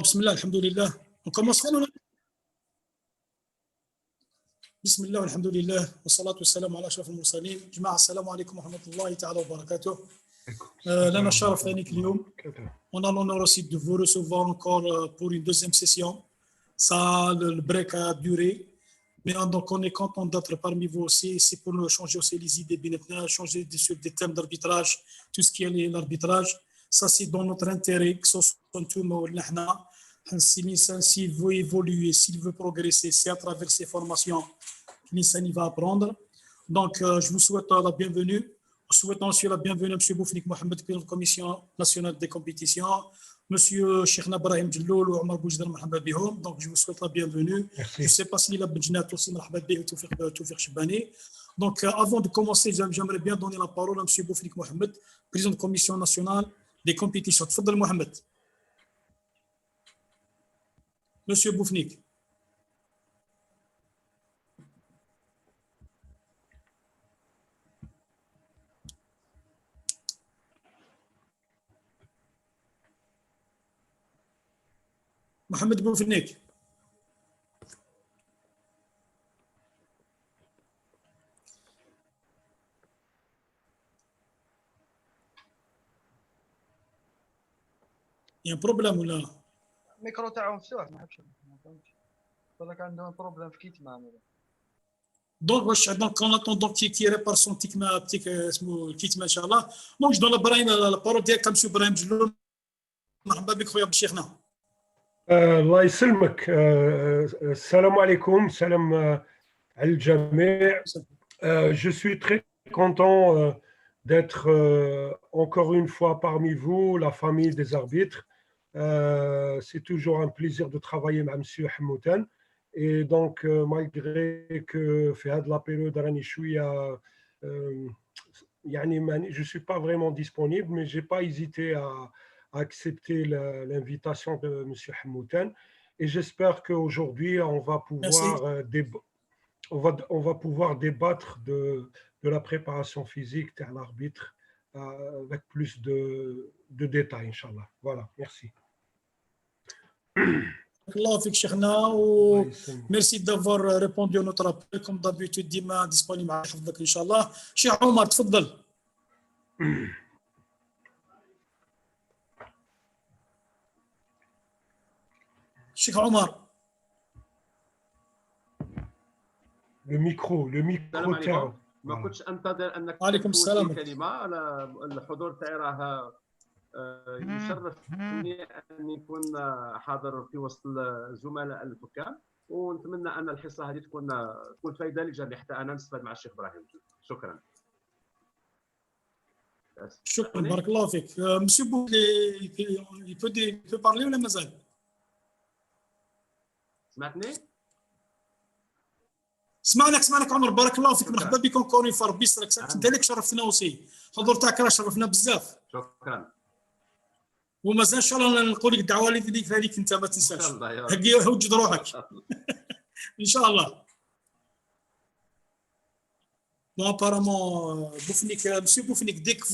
Bismillah, alhamdulillah. On commence là. Bismillah, alhamdulillah. Wa salatu wa salam ala ashraf al-mursalin. Jama'a, assalamu alaikum wa rahmatullahi ta'ala wa barakatuh. Lana sharaf anik al-yawm. On a l'honneur aussi de vous recevoir encore pour une deuxième session. Ça, le break a duré. Mais donc, on est content d'être parmi vous aussi. C'est pour nous changer aussi les idées, changer sur des thèmes d'arbitrage, tout ce qui est l'arbitrage. Ça, c'est dans notre intérêt, que ce soit tout s'il veut évoluer, s'il veut progresser, c'est à travers ces formations que l'Insani va apprendre. Donc, je vous souhaite la bienvenue. Je souhaite aussi la bienvenue à M. Boufnik Mohamed, président de la Commission nationale des compétitions, M. Cheikh Nabrahim Djelloul ou Omar Boujdar Mohamed Bihoum. Donc, je vous souhaite la bienvenue. Merci. Je ne sais pas si la Benjnat aussi Mohamed Bihoum ou Toufir Chibani. Donc, avant de commencer, j'aimerais bien donner la parole à M. Boufnik Mohamed, président de la Commission nationale des compétitions. Tfadal Mohamed. Monsieur Boufnik. Mohamed Boufnik. Il y a un problème ou là? الميكرو تاعو مفتوح ما عرفتش ولا كان عندهم بروبليم في الكيتمان ولا donc en attendant qu'il répare son اسمه الكيتمان ان شاء الله. Donc je donne la parole ديالك M. ابراهيم جلول. مرحبا بك خويا بالشيخنا. الله يسلمك. السلام عليكم. سلام على الجميع. Je suis très content d'être encore une fois parmi vous, la famille des arbitres. C'est toujours un plaisir de travailler avec M. Hamoutan. Et donc, malgré que في هذه la période راني شوية يعني je ne suis pas vraiment disponible, mais je n'ai pas hésité à accepter l'invitation de M. Hamoutan. Et j'espère qu'aujourd'hui, on va pouvoir débattre de la préparation physique de l'arbitre avec plus de détails, Inch'Allah. Voilà, merci. Allah fik Cheikhna, merci d'avoir répondu à notre appel. Comme d'habitude, dima disponible à حفظك Inch'Allah. Cheikh Omar, تفضل. Cheikh Omar. Le micro تاعو. ما كنتش انتظر انك تقول كلمه على الحضور تاعي. راه يشرفني ان يكون حاضر في وسط الزملاء الحكام، ونتمنى ان الحصه هذه تكون فائده للجميع حتى انا نستفاد مع الشيخ ابراهيم. شكرا. شكرا بارك الله فيك. مسيو بوكلي يبو بارلي ولا مازال؟ سمعتني؟ سمعناك عمر، بارك الله فيك. مرحبا بكم كوني في ربي يسترك. انت لك شرفتنا وسي الحضور تاعك راه شرفنا بزاف. شكرا. ومازال ان شاء الله نقول لك دعوه ليك هذيك انت ما تنساش. هكي وجد روحك ان شاء الله. Bon, apparemment, Monsieur Boufnik, dès que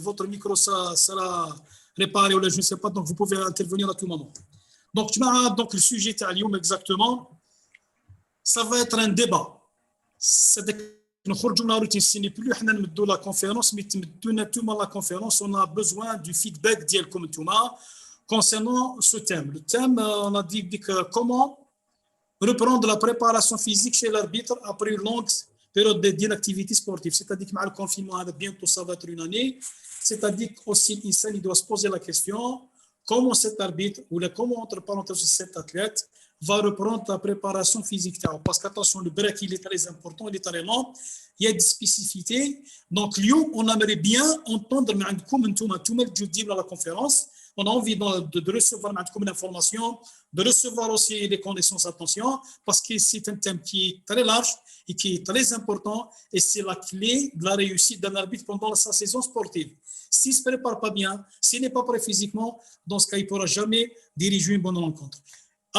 votre micro sera réparé, ou là, je ne sais pas, donc vous pouvez intervenir à tout moment. Donc le sujet d'aujourd'hui exactement, ça va être un débat. C'est-à-dire que ce n'est plus la conférence, mais la conférence, on a besoin du feedback concernant ce thème. Le thème, on a dit comment reprendre la préparation physique chez l'arbitre après une longue période d'inactivité sportive. C'est-à-dire que le confinement, bientôt ça va être une année. C'est-à-dire qu'aussi, il doit se poser la question comment cet arbitre, ou comment, entre parenthèses, cet athlète va reprendre la préparation physique. Parce qu'attention, le break, il est très important, il est très lent. Il y a des spécificités. Donc, on aimerait bien entendre dans la conférence. On a envie de recevoir une information, de recevoir aussi les connaissances, attention, parce que c'est un thème qui est très large et qui est très important, et c'est la clé de la réussite d'un arbitre pendant sa saison sportive. S'il ne se prépare pas bien, s'il n'est pas prêt physiquement, dans ce cas, il ne pourra jamais diriger une bonne rencontre.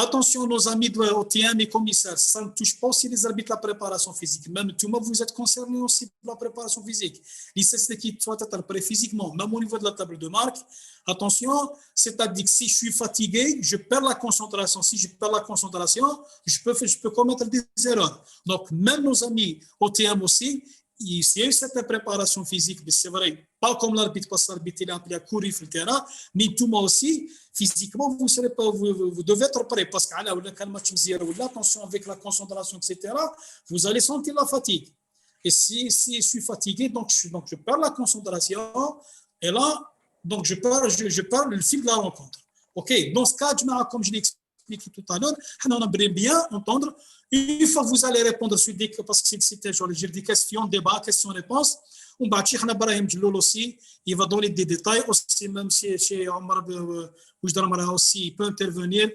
Attention, nos amis de OTM et commissaires, ça ne touche pas aussi les arbitres de la préparation physique. Même tout le monde, vous êtes concernés aussi par la préparation physique. L'ICS qui doit être prêt physiquement, même au niveau de la table de marque. Attention, c'est-à-dire que si je suis fatigué, je perds la concentration. Si je perds la concentration, je peux commettre des erreurs. Donc, même nos amis OTM aussi, s'il y a eu cette préparation physique, mais c'est vrai, pas comme l'arbitre, parce que l'arbitre il est appelé à courir sur le terrain, mais tout le monde aussi, physiquement, vous devez être prêt, parce que attention avec la concentration, etc., vous allez sentir la fatigue. Et si je suis fatigué, donc je perds la concentration, et là, donc je perds le fil de la rencontre. Ok, dans ce cas, comme je l'ai expliqué tout à l'heure, on aimerait bien entendre. Une fois que vous allez répondre sur des, parce que c'était genre des questions, débats, questions-réponses, on va dire Brahim Djiloul aussi, il va donner des détails aussi, même si chez Omar Oujdramara aussi, il peut intervenir.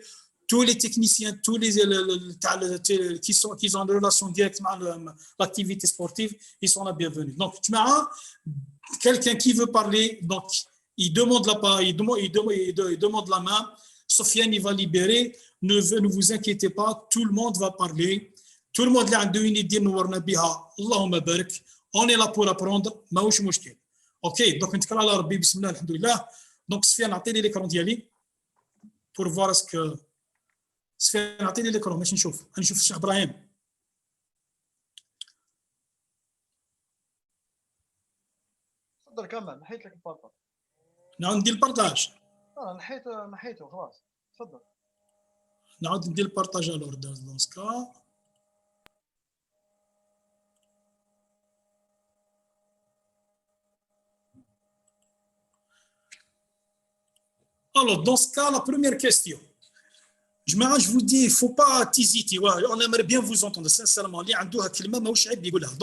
Tous les techniciens, tous les qui ont une relation directe avec l'activité sportive, ils sont la bienvenue. Donc, tu as quelqu'un qui veut parler, donc il demande la main. Sofiane, il va libérer. Ne vous inquiétez pas, tout le monde va parler. Tout le monde a une idée, Allahumma barik. On est là pour apprendre. Ok, donc on te la Rabbi, bismillah, alhamdoulilah. Donc, Sofiane, attendez l'écran d'Yali pour voir ce que. Sofiane, attendez l'écran, mais نشوف Cheikh Ibrahim. تفضل كمل، نحيت لك البارطاج. نعم ندير البارطاج. نحيته خلاص تفضل. نعاود ندير البارطاج alors dans ce cas. Alors dans ce cas, la première question. Je vous dis, il ne faut pas hésiter. On aimerait bien vous entendre sincèrement.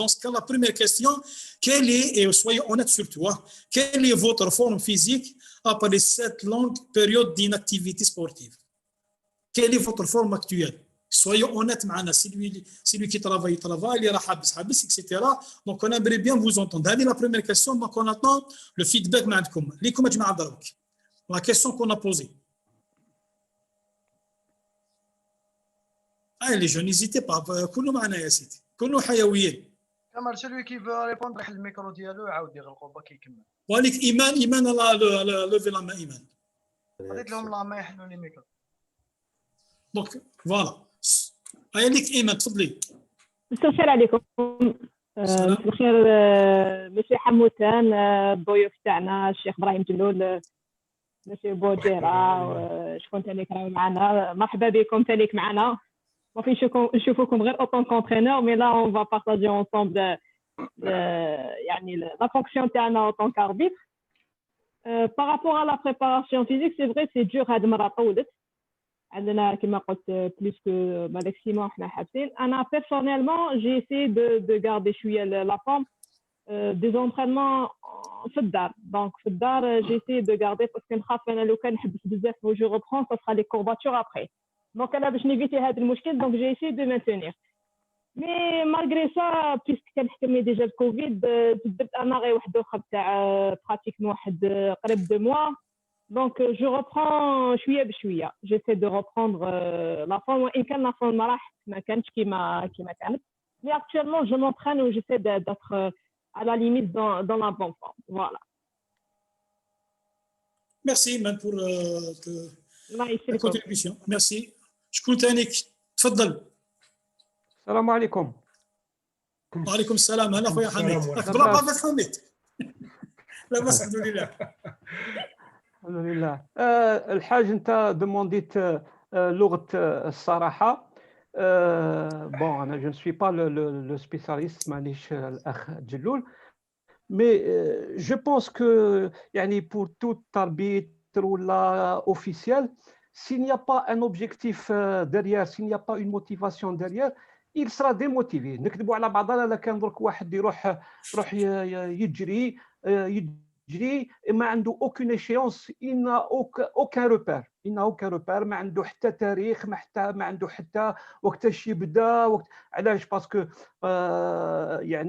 Dans ce cas, la première question, quelle est, et soyez honnêtes surtout, quelle est votre forme physique après cette longue période d'inactivité sportive? Quelle est votre forme actuelle? Soyez honnêtes, celui qui travaille, il est habis, etc. Donc, on aimerait bien vous entendre. C'est la première question. Donc, on attend le feedback. La question qu'on a posée. les jeunes, n'hésitez pas. كلوا معنا يا سيدي. كلوا حيويين. كمال celui qui veut répondre يحل الميكرو ديالو يعاود يغلقو باقي يكمل. ولك ايمان لا لوفي لا ما ايمان. عطيت لهم لا ما يحلوا لي الميكرو. دونك فوالا. هيا ليك ايمان تفضلي. مساء الخير عليكم. مساء الخير مسيو حموتان الضيوف تاعنا الشيخ ابراهيم جلول مسيو بوجيرا شكون ثاني راهو معنا مرحبا بكم ثاني معنا. ما فيش نشوفوكم غير اوطون كونترينور مي لا اون فا بارطاجي اونصومبل يعني لا فونكسيون تاعنا اوطون كاربيتر. بارابور على لا بريباراسيون فيزيك سي فري سي دور هاد المره طولت عندنا كما قلت بلوس كو ماكسيموم حنا حابسين. انا بيرسونيلمون جي سي دو غاردي شويه لا فورم دي زونطرينمون في الدار. دونك في الدار جي سي دو غاردي باسكو نخاف انا لو كان نحبس بزاف و جو ريبرون سا سرا لي كورباتور ابري. دونك انا باش نيفيتي هذا المشكل دونك جي سي دو مانتينير. مي مالغري سا بيسك كنحكمي ديجا الكوفيد درت انا غير واحد اخر تاع براتيكمون واحد قريب 2 موا. دونك جو ريبرون شويه بشويه جيسي دو ريبروندر لا فورم وان كان لا فورم راح ما كانتش كيما كانت. مي اكطوالمون جو مونطرين و جيسي داتر à la limite dans la bonne forme. Voilà. Merci man pour ta contribution. Merci. شكون ثاني تفضل. السلام عليكم. وعليكم السلام. هلا خويا حميد. بلا بافا حميد. لا بس الحمد لله. الحمد لله. الحاج انت دومونديت لغه الصراحه. Bon, je ne suis pas le spécialiste, l'Akh Djiloul, mais je pense que pour tout arbitre ou officiel, s'il n'y a pas un objectif derrière, s'il n'y a pas une motivation derrière, il sera démotivé. نكذبوا على بعضنا لا كان درك واحد يروح يجري ما عنده aucune échéance, il n'a aucun repère. Il n'a aucun repère, ما عنده حتى تاريخ، ما عنده حتى وقتاش يبدا علاش باسكو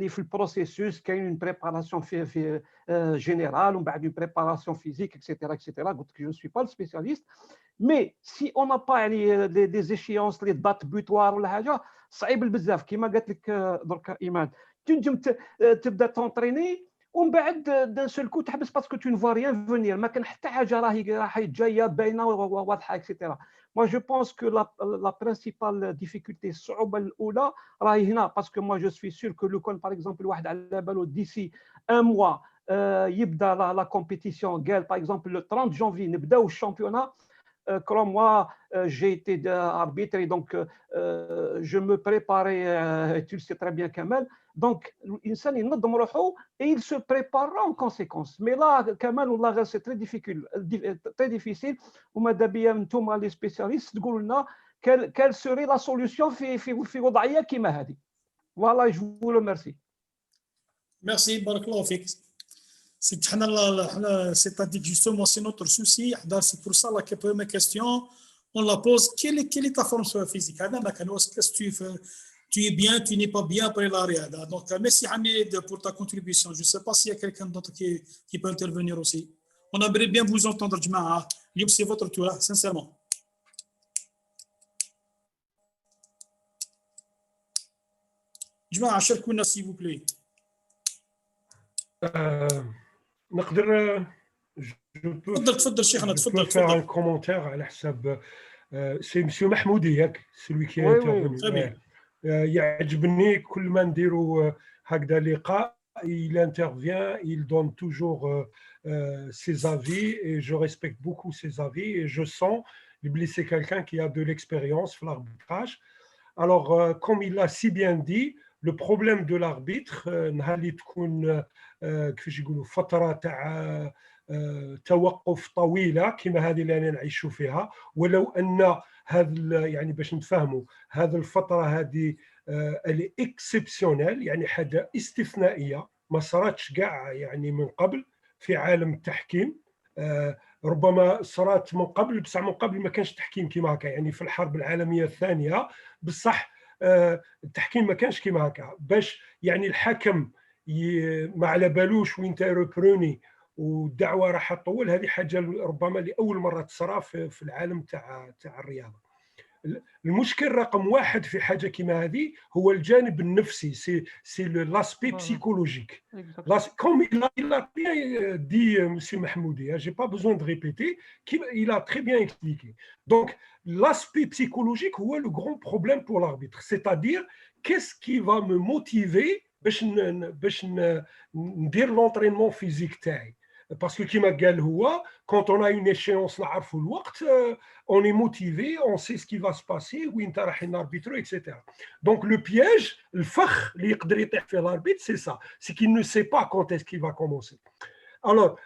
في البروسيسوس كاين اون بريباراسيون في جينيرال ومن بعد اون بريباراسيون فيزيك اكسيتيرا. قلت لك جو سوي با سبيسياليست مي سي اون با يعني دي échéances لي دات بوتوار ولا حاجه صعيب بزاف كيما قالت لك درك ايمان تنجم تبدا تونطريني ومن بعد دان سول كو تحبس باسكو تو نفوا ريان فونير ما كان حتى حاجه راهي جايه باينه واضحه اكسيتيرا. moi je pense que la principale difficulté الصعوبه الاولى راهي هنا باسكو moi je suis sûr que لو كان باغ اكزومبل واحد على بالو ديسي ان موا يبدا لا كومبيتيسيون قال باغ اكزومبل لو 30 جانفي نبداو الشامبيونات. Comme moi, j'ai été arbitre et donc je me préparais, tu le sais très bien Kamal, donc l'insan ينظم روحه et il se préparera en conséquence. Mais là, Kamal, والله c'est très difficile. وماذا بيا نتوما les spécialistes تقولوا لنا quelle serait la solution في وضعية كيما هذه. Voilà, je vous remercie. Merci, بارك الله فيك. C'est-à-dire justement, c'est notre souci. C'est pour ça que ma question, on la pose. Quelle est ta forme physique? Qu'est-ce que tu fais? Tu es bien, tu n'es pas bien après l'arrière. Donc, merci Hamid pour ta contribution. Je ne sais pas s'il y a quelqu'un d'autre qui peut intervenir aussi. On aimerait bien vous entendre, Jama'a. C'est votre tour, sincèrement. Jama'a, شاركونا s'il vous plaît. نقدر تفضل شيخنا تفضل faire un commentaire على حساب سي مسيو محمودي ياك celui qui est intervenu. يعجبني كل ما نديروا هكذا لقاء il intervient, il donne toujours ses avis et je respecte beaucoup ses avis et je sens que c'est quelqu'un qui a de l'expérience dans l'arbitrage. Alors comme il l'a si bien dit, le problème de l'arbitre نهار اللي تكون كيفاش يقولوا فتره تاع توقف طويله كما هذه اللي انا نعيشوا فيها ولو ان هذا يعني باش نتفاهموا هذه الفتره هذه اللي اكسبسيونيل يعني حاجه استثنائيه ما صارتش كاع يعني من قبل في عالم التحكيم. ربما صارت من قبل بصح من قبل ما كانش تحكيم كيما هكا يعني في الحرب العالميه الثانيه بصح التحكيم ما كانش كيما هكا باش يعني الحكم ما على بالوش وين تيروبروني والدعوه راح تطول. هذه حاجه ربما لاول مره تصرى في العالم تاع الرياضه. المشكل رقم واحد في حاجه كيما هذه هو الجانب النفسي سي لاسبي بسيكولوجيك comme il a bien dit monsieur Mahmoudi, j'ai pas besoin de répéter, il a très bien expliqué. Donc l'aspect psychologique هو le grand problème pour l'arbitre, c'est-à-dire qu'est-ce qui va me motiver باش ندير l'entraînement physique تاعي. Parce que كيما قال هو quand on a une échéance نعرفوا الوقت on est motivé, on sait ce qui va se passer وين رايحين ناربيترو etc. Donc le piège الفخ اللي يقدر يطيح فيه l'arbitre c'est ça, c'est qu'il ne sait pas quand est-ce qu'il va commencer. Alors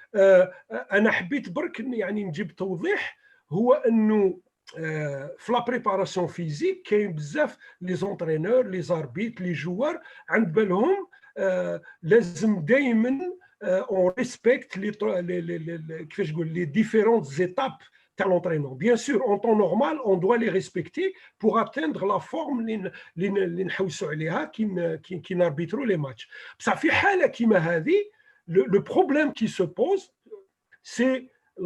انا حبيت برك يعني نجيب توضيح هو انه في لا بريباراسيون فيزيك كاين بزاف لي زونترينور لي زاربيت لي جوار عند بالهم لازم دائما on respecte les différentes étapes de l'entraînement. Bien sûr, en temps normal, on doit les respecter pour atteindre la forme qui n'arbitre les matchs. Ça fait le problème qui se pose, c'est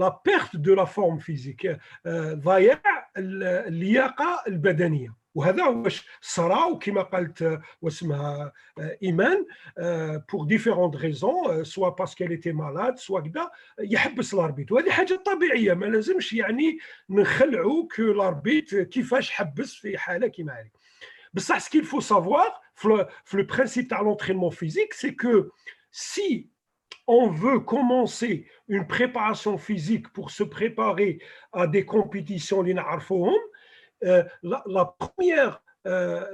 la perte de la forme physique. ضياع اللياقة البدنية. وهذا واش صرا وكما قالت واسمها ايمان pour différentes raisons soit parce qu'elle était malade soit كذا يحبس الاربيت وهذه حاجه طبيعيه ما لازمش يعني نخلعوا كو الاربيت كيفاش حبس في حاله كيما هذه. بصح ce qu'il faut savoir le principe تاع l'entraînement physique c'est que si on veut commencer une préparation physique pour se préparer à des compétitions اللي نعرفوهم la première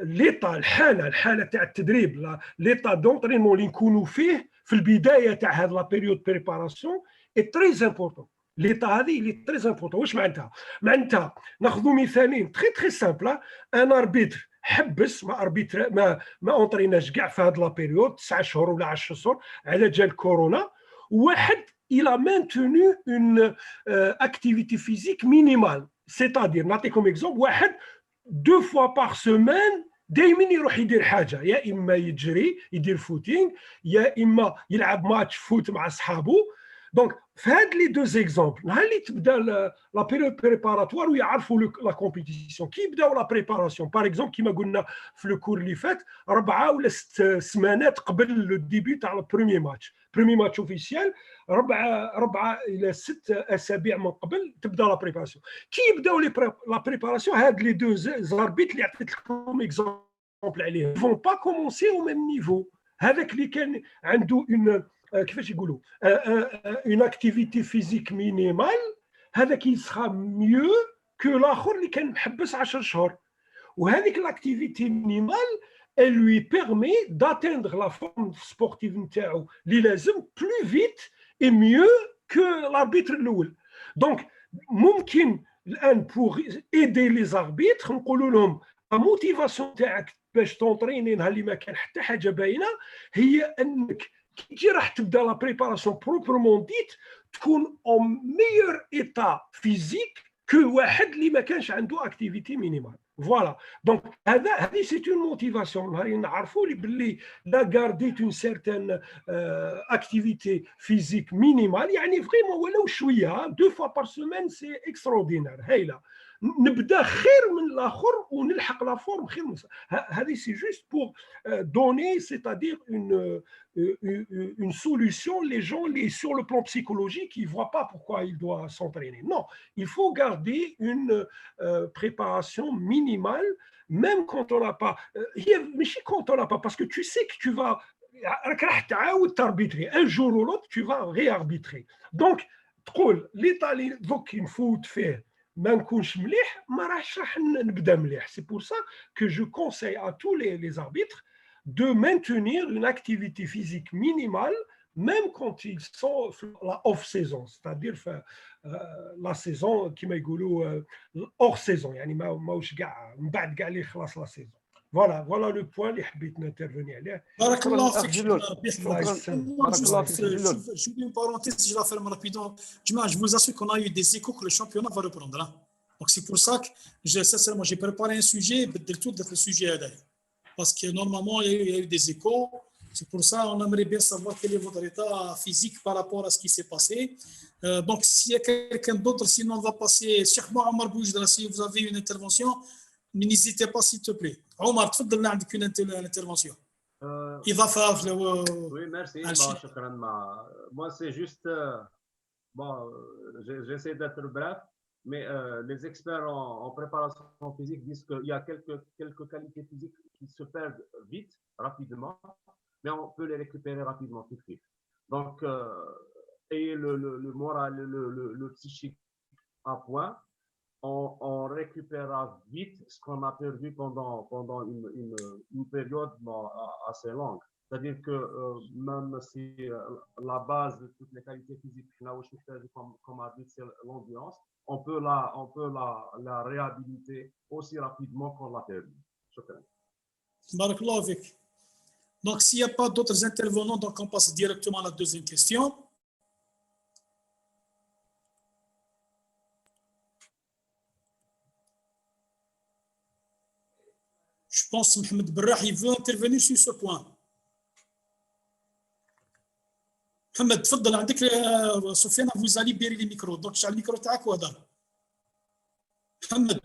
l'état الحاله تاع التدريب l'état d'entraînement اللي نكونوا فيه في البدايه تاع هذه لا بيريود بريباراسيون est très important. l'état هذه اللي très important. واش معناتها ناخذوا مثالين très simple. ان اربيتر حبس ما انطريناش كاع في هذه لا بيريود 9 شهور ولا 10 شهور على جال كورونا. واحد il a maintenu une activité physique minimale. C'est-à-dire, نعطيكم exemple, واحد 2 fois par semaine دائما يروح يدير حاجه يا اما يجري يدير فوتينغ يا اما يلعب ماتش فوت مع اصحابه. Donc في هاد لي دوز اكزومبل نهار اللي تبدا لا بيريود بريباراتوار ويعرفوا لا كومبيتيسيون كي يبداو لا بريباراسيون باغ اكزومبل كيما قلنا في لو كور اللي فات 4 ولا 6 سمانات قبل لو ديبي تاع البروميي ماتش اوفيسيال 4 الى 6 اسابيع من قبل تبدا لا بريباراسيون كي يبداو لا بريباراسيون هاد لي دوز زاربيت اللي عطيت لكم اكزومبل عليهم فون با كومونسي او ميم نيفو هذاك اللي كان عنده كيفاش يقولوا اون اكتيفيتي فيزيك مينيمال هذاك يسخى ميو كو الاخر اللي كان محبس 10 شهور وهذيك لاكتيفيتي مينيمال elle lui permet d'atteindre la forme sportive نتاعو اللي لازم plus vite et mieux que l'arbitre الاول دونك ممكن الان pour aider les arbitres نقولوا لهم الموتيفاسيون تاعك باش تونطريني نهار اللي ما كان حتى حاجه باينه هي انك كي تجي راح تبدا لا بريباراسيون بروبرمون ديت تكون اون ميور ايتا فيزيك كو واحد اللي ما كانش عنده اكتيفيتي مينيمال فوالا دونك هذه سي اون موتيفاسيون نهار نعرفوا لي باللي لا غارديت اون سيرتان اكتيفيتي فيزيك مينيمال يعني فريمون ولو شويه 2 فوا بار سيمين سي اكستراوردينير هايله نبدا خير من الاخر ونلحق لا فورم خير من هذه سي جوست بور دوني سيتادير une solution les gens sur le plan psychologique ils voient pas pourquoi il doit s'entraîner non il faut garder une préparation minimale même quand on n'a pas mais quand on n'a pas parce que tu sais que tu vas راح تعاود تاربيتري un jour ou l'autre tu vas réarbitrer donc تقول l'état اللي دوك نفوت فيه ما نكونش مليح ما راحش نبدا مليح c'est pour ça que je conseille à tous les arbitres de maintenir une activité physique minimale même quand ils sont la off-saison c'est-à-dire la saison كما يقولوا hors saison يعني ماوش كاع من بعد كاع اللي خلاص لا سيزون voilà le point اللي حبيت نانترفوني عليه بارك الله فيك بارك الله فيك je vais une parenthèse je la ferme rapidement je vous assure qu'on a eu des échos que le championnat va reprendre hein. Donc c'est pour ça que sincèrement j'ai préparé un sujet بدلتو داك السوجي هذايا parce que normalement il y a eu des échos c'est pour ça on aimerait bien savoir quel est votre état physique par rapport à ce qui s'est passé donc s'il y a quelqu'un d'autre sinon on va passer Cheikh Omar Boujdra si vous avez une intervention n'hésitez pas s'il te plaît Omar تفضل عندك une intervention إضافة oui merci شكرا moi c'est juste bon j'essaie d'être bref mais les experts en préparation physique disent qu'il y a quelques qualités physiques qui se perdent vite, rapidement, mais on peut les récupérer rapidement tout de suite. Donc, et le moral, le psychique à point, on récupérera vite ce qu'on a perdu pendant une période assez longue. C'est-à-dire que même si la base de toutes les qualités physiques, comme a dit, c'est l'endurance, on peut la réhabiliter aussi rapidement qu'on l'a perdu. Barack Allah avec. Donc, s'il n'y a pas d'autres intervenants, donc on passe directement à la deuxième question. Je pense que Mohamed Berrah, il veut intervenir sur ce point. محمد تفضل عندك سفيان vous allez libérer les micros donc شعل الميكرو تاعك وهضر محمد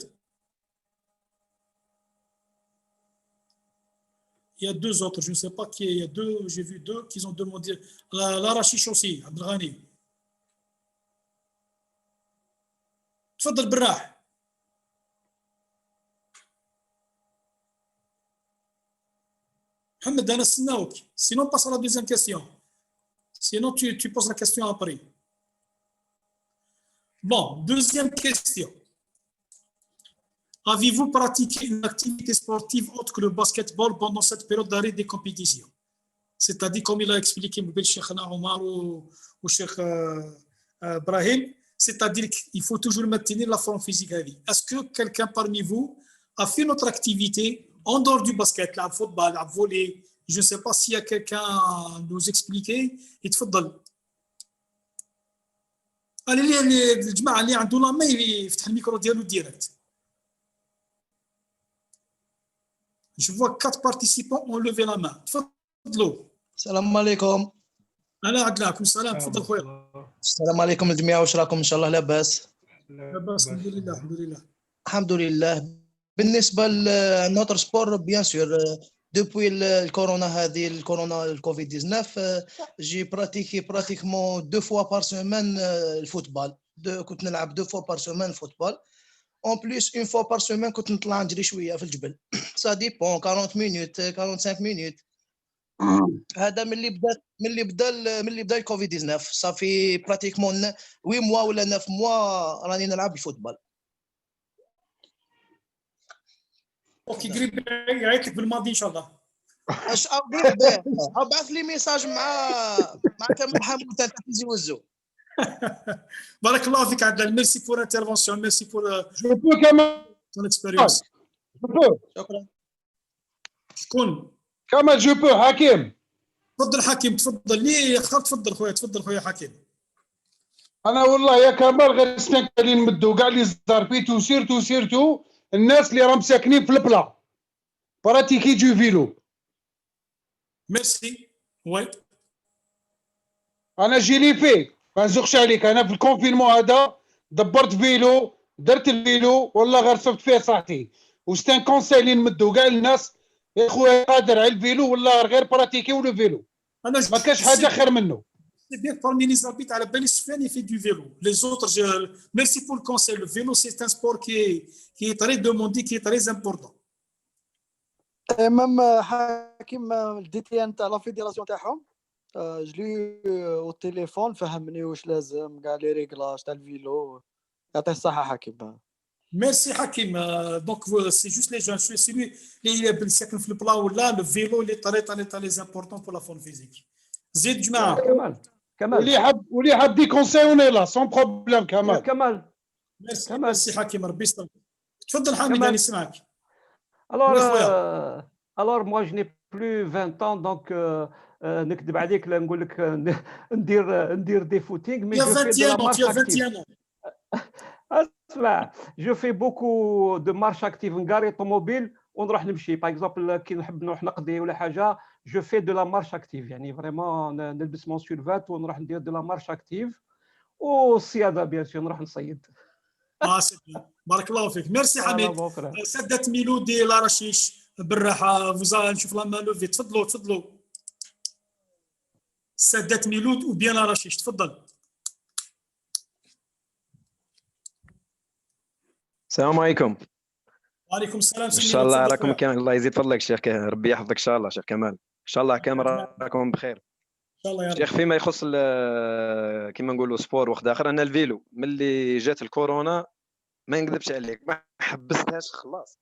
il y a deux autres je ne sais pas qui il y a deux j'ai vu deux qui ont demandé l'Arachiche aussi Abdelghani تفضل بالراحه محمد انا استناوك sinon passe à la deuxième question. Sinon, tu poses la question après. Bon, deuxième question. Avez-vous pratiqué une activité sportive autre que le basketball pendant cette période d'arrêt des compétitions? C'est-à-dire, comme il a expliqué le Cheikh Omar ou Cheikh Brahim, c'est-à-dire qu'il faut toujours maintenir la forme physique à vie. Est-ce que quelqu'un parmi vous a fait notre activité en dehors du basket, le football, le volley? Je ne sais pas s'il y a quelqu'un à nous expliquer. يتفضل. اللي الجماعة اللي عنده لا ما يفتح الميكرو ديالو ديريكت. Je vois 4 participants ont levé la main. تفضلوا. السلام عليكم. انا عدلاكم السلام تفضل خويا. السلام عليكم الجميع، واش راكم؟ ان شاء الله لاباس. لاباس الحمد لله الحمد لله. الحمد لله. بالنسبه لنوتر سبور بيان سور دوبوي الكورونا هذه الكورونا الكوفيد 19 جي براتيكمون 2 فوا بار سيمين الفوتبال. كنت نلعب 2 فوا بار سيمين فوتبال. اون بليس اون فوا بار سيمين كنت نطلع نجري شويه في الجبل. سا ديبون 40 مينوت 45 مينوت. هذا ملي بدا الكوفيد 19 صافي براتيكمون 8 موا ولا 9 موا راني نلعب الفوتبال. اوكي قريب يعيط لك بالماضي ان شاء الله. اش ابعث لي ميساج مع كمال حمود تاع تيزي وزو. بارك الله فيك عدل. ميرسي بور انترفونسيون ميرسي بور جو بو كمال ton expérience. شكرا. شكون؟ كمال جو بو حكيم. تفضل حكيم تفضل. ليه خالد تفضل خويا تفضل خويا حكيم. انا والله يا كمال غير استنكرين نمدو كاع لي زاربيتو سيرتو الناس اللي راهم ساكنين في البلا براتيكي جو فيلو. ميرسي. وي انا جي لي في ما نزوقش عليك. انا في الكونفينمون هذا دبرت فيلو درت الفيلو والله غير صفت فيه صحتي. وستان كونساي اللي نمدو كاع الناس يا خويا قادر على الفيلو والله غير براتيكي ولو فيلو ما كاش حاجه خير منه. C'est bien que parmi les arbitres, à la belle Stéphane, il fait du vélo. Les autres, merci pour le conseil. Le vélo, c'est un sport qui est très demandé, qui est très important. même حكيم الدي تي ان تاع لا فيدراسيون تاعهم جلي او تليفون فهمني واش لازم كاع لي ريغلاج تاع الفيلو. يعطيه الصحه حكيم. Merci Hakim. Donc, c'est juste les jeunes. C'est lui, il est ساكن في البلا ولا le vélo, il est très important pour la forme physique. زيد جماعة. كمال واللي حاب دي كونساي لا سون بروبليم. كمال ميرسي حكيم ربي يستر. تفضل حميد انا نسمعك. Alors moi je n'ai plus 20 ans donc نكذب عليك لا نقول لك ندير دي فوتينغ مي جو في دو مارش اكتيف. اسمع جو في بوكو دو مارش اكتيف نغاري طوموبيل ونروح نمشي باغ اكزومبل كي نحب نروح نقضي ولا حاجه جو في دو لا مارش اكتيف يعني فريمون نلبس مون سولفات ونروح ندير دو لا مارش اكتيف والصياده بيان سور نروح نصيد. سي بيان بارك الله فيك. ميرسي حميد. سدات ميلودي لا رشيش بالراحه فوزا نشوف لا مان لوفي. تفضلوا سدات ميلود وبيان لا رشيش تفضل. السلام عليكم. وعليكم السلام. ان شاء الله راكم كامل الله يزيد فضلك شيخ ربي يحفظك ان شاء الله شيخ كمال. ان شاء الله كامل راكم بخير ان شاء الله يا رب. شيخ فيما يخص كما نقولوا سبور وخد اخر انا الفيلو ملي جات الكورونا ما نكذبش عليك ما حبستهاش خلاص.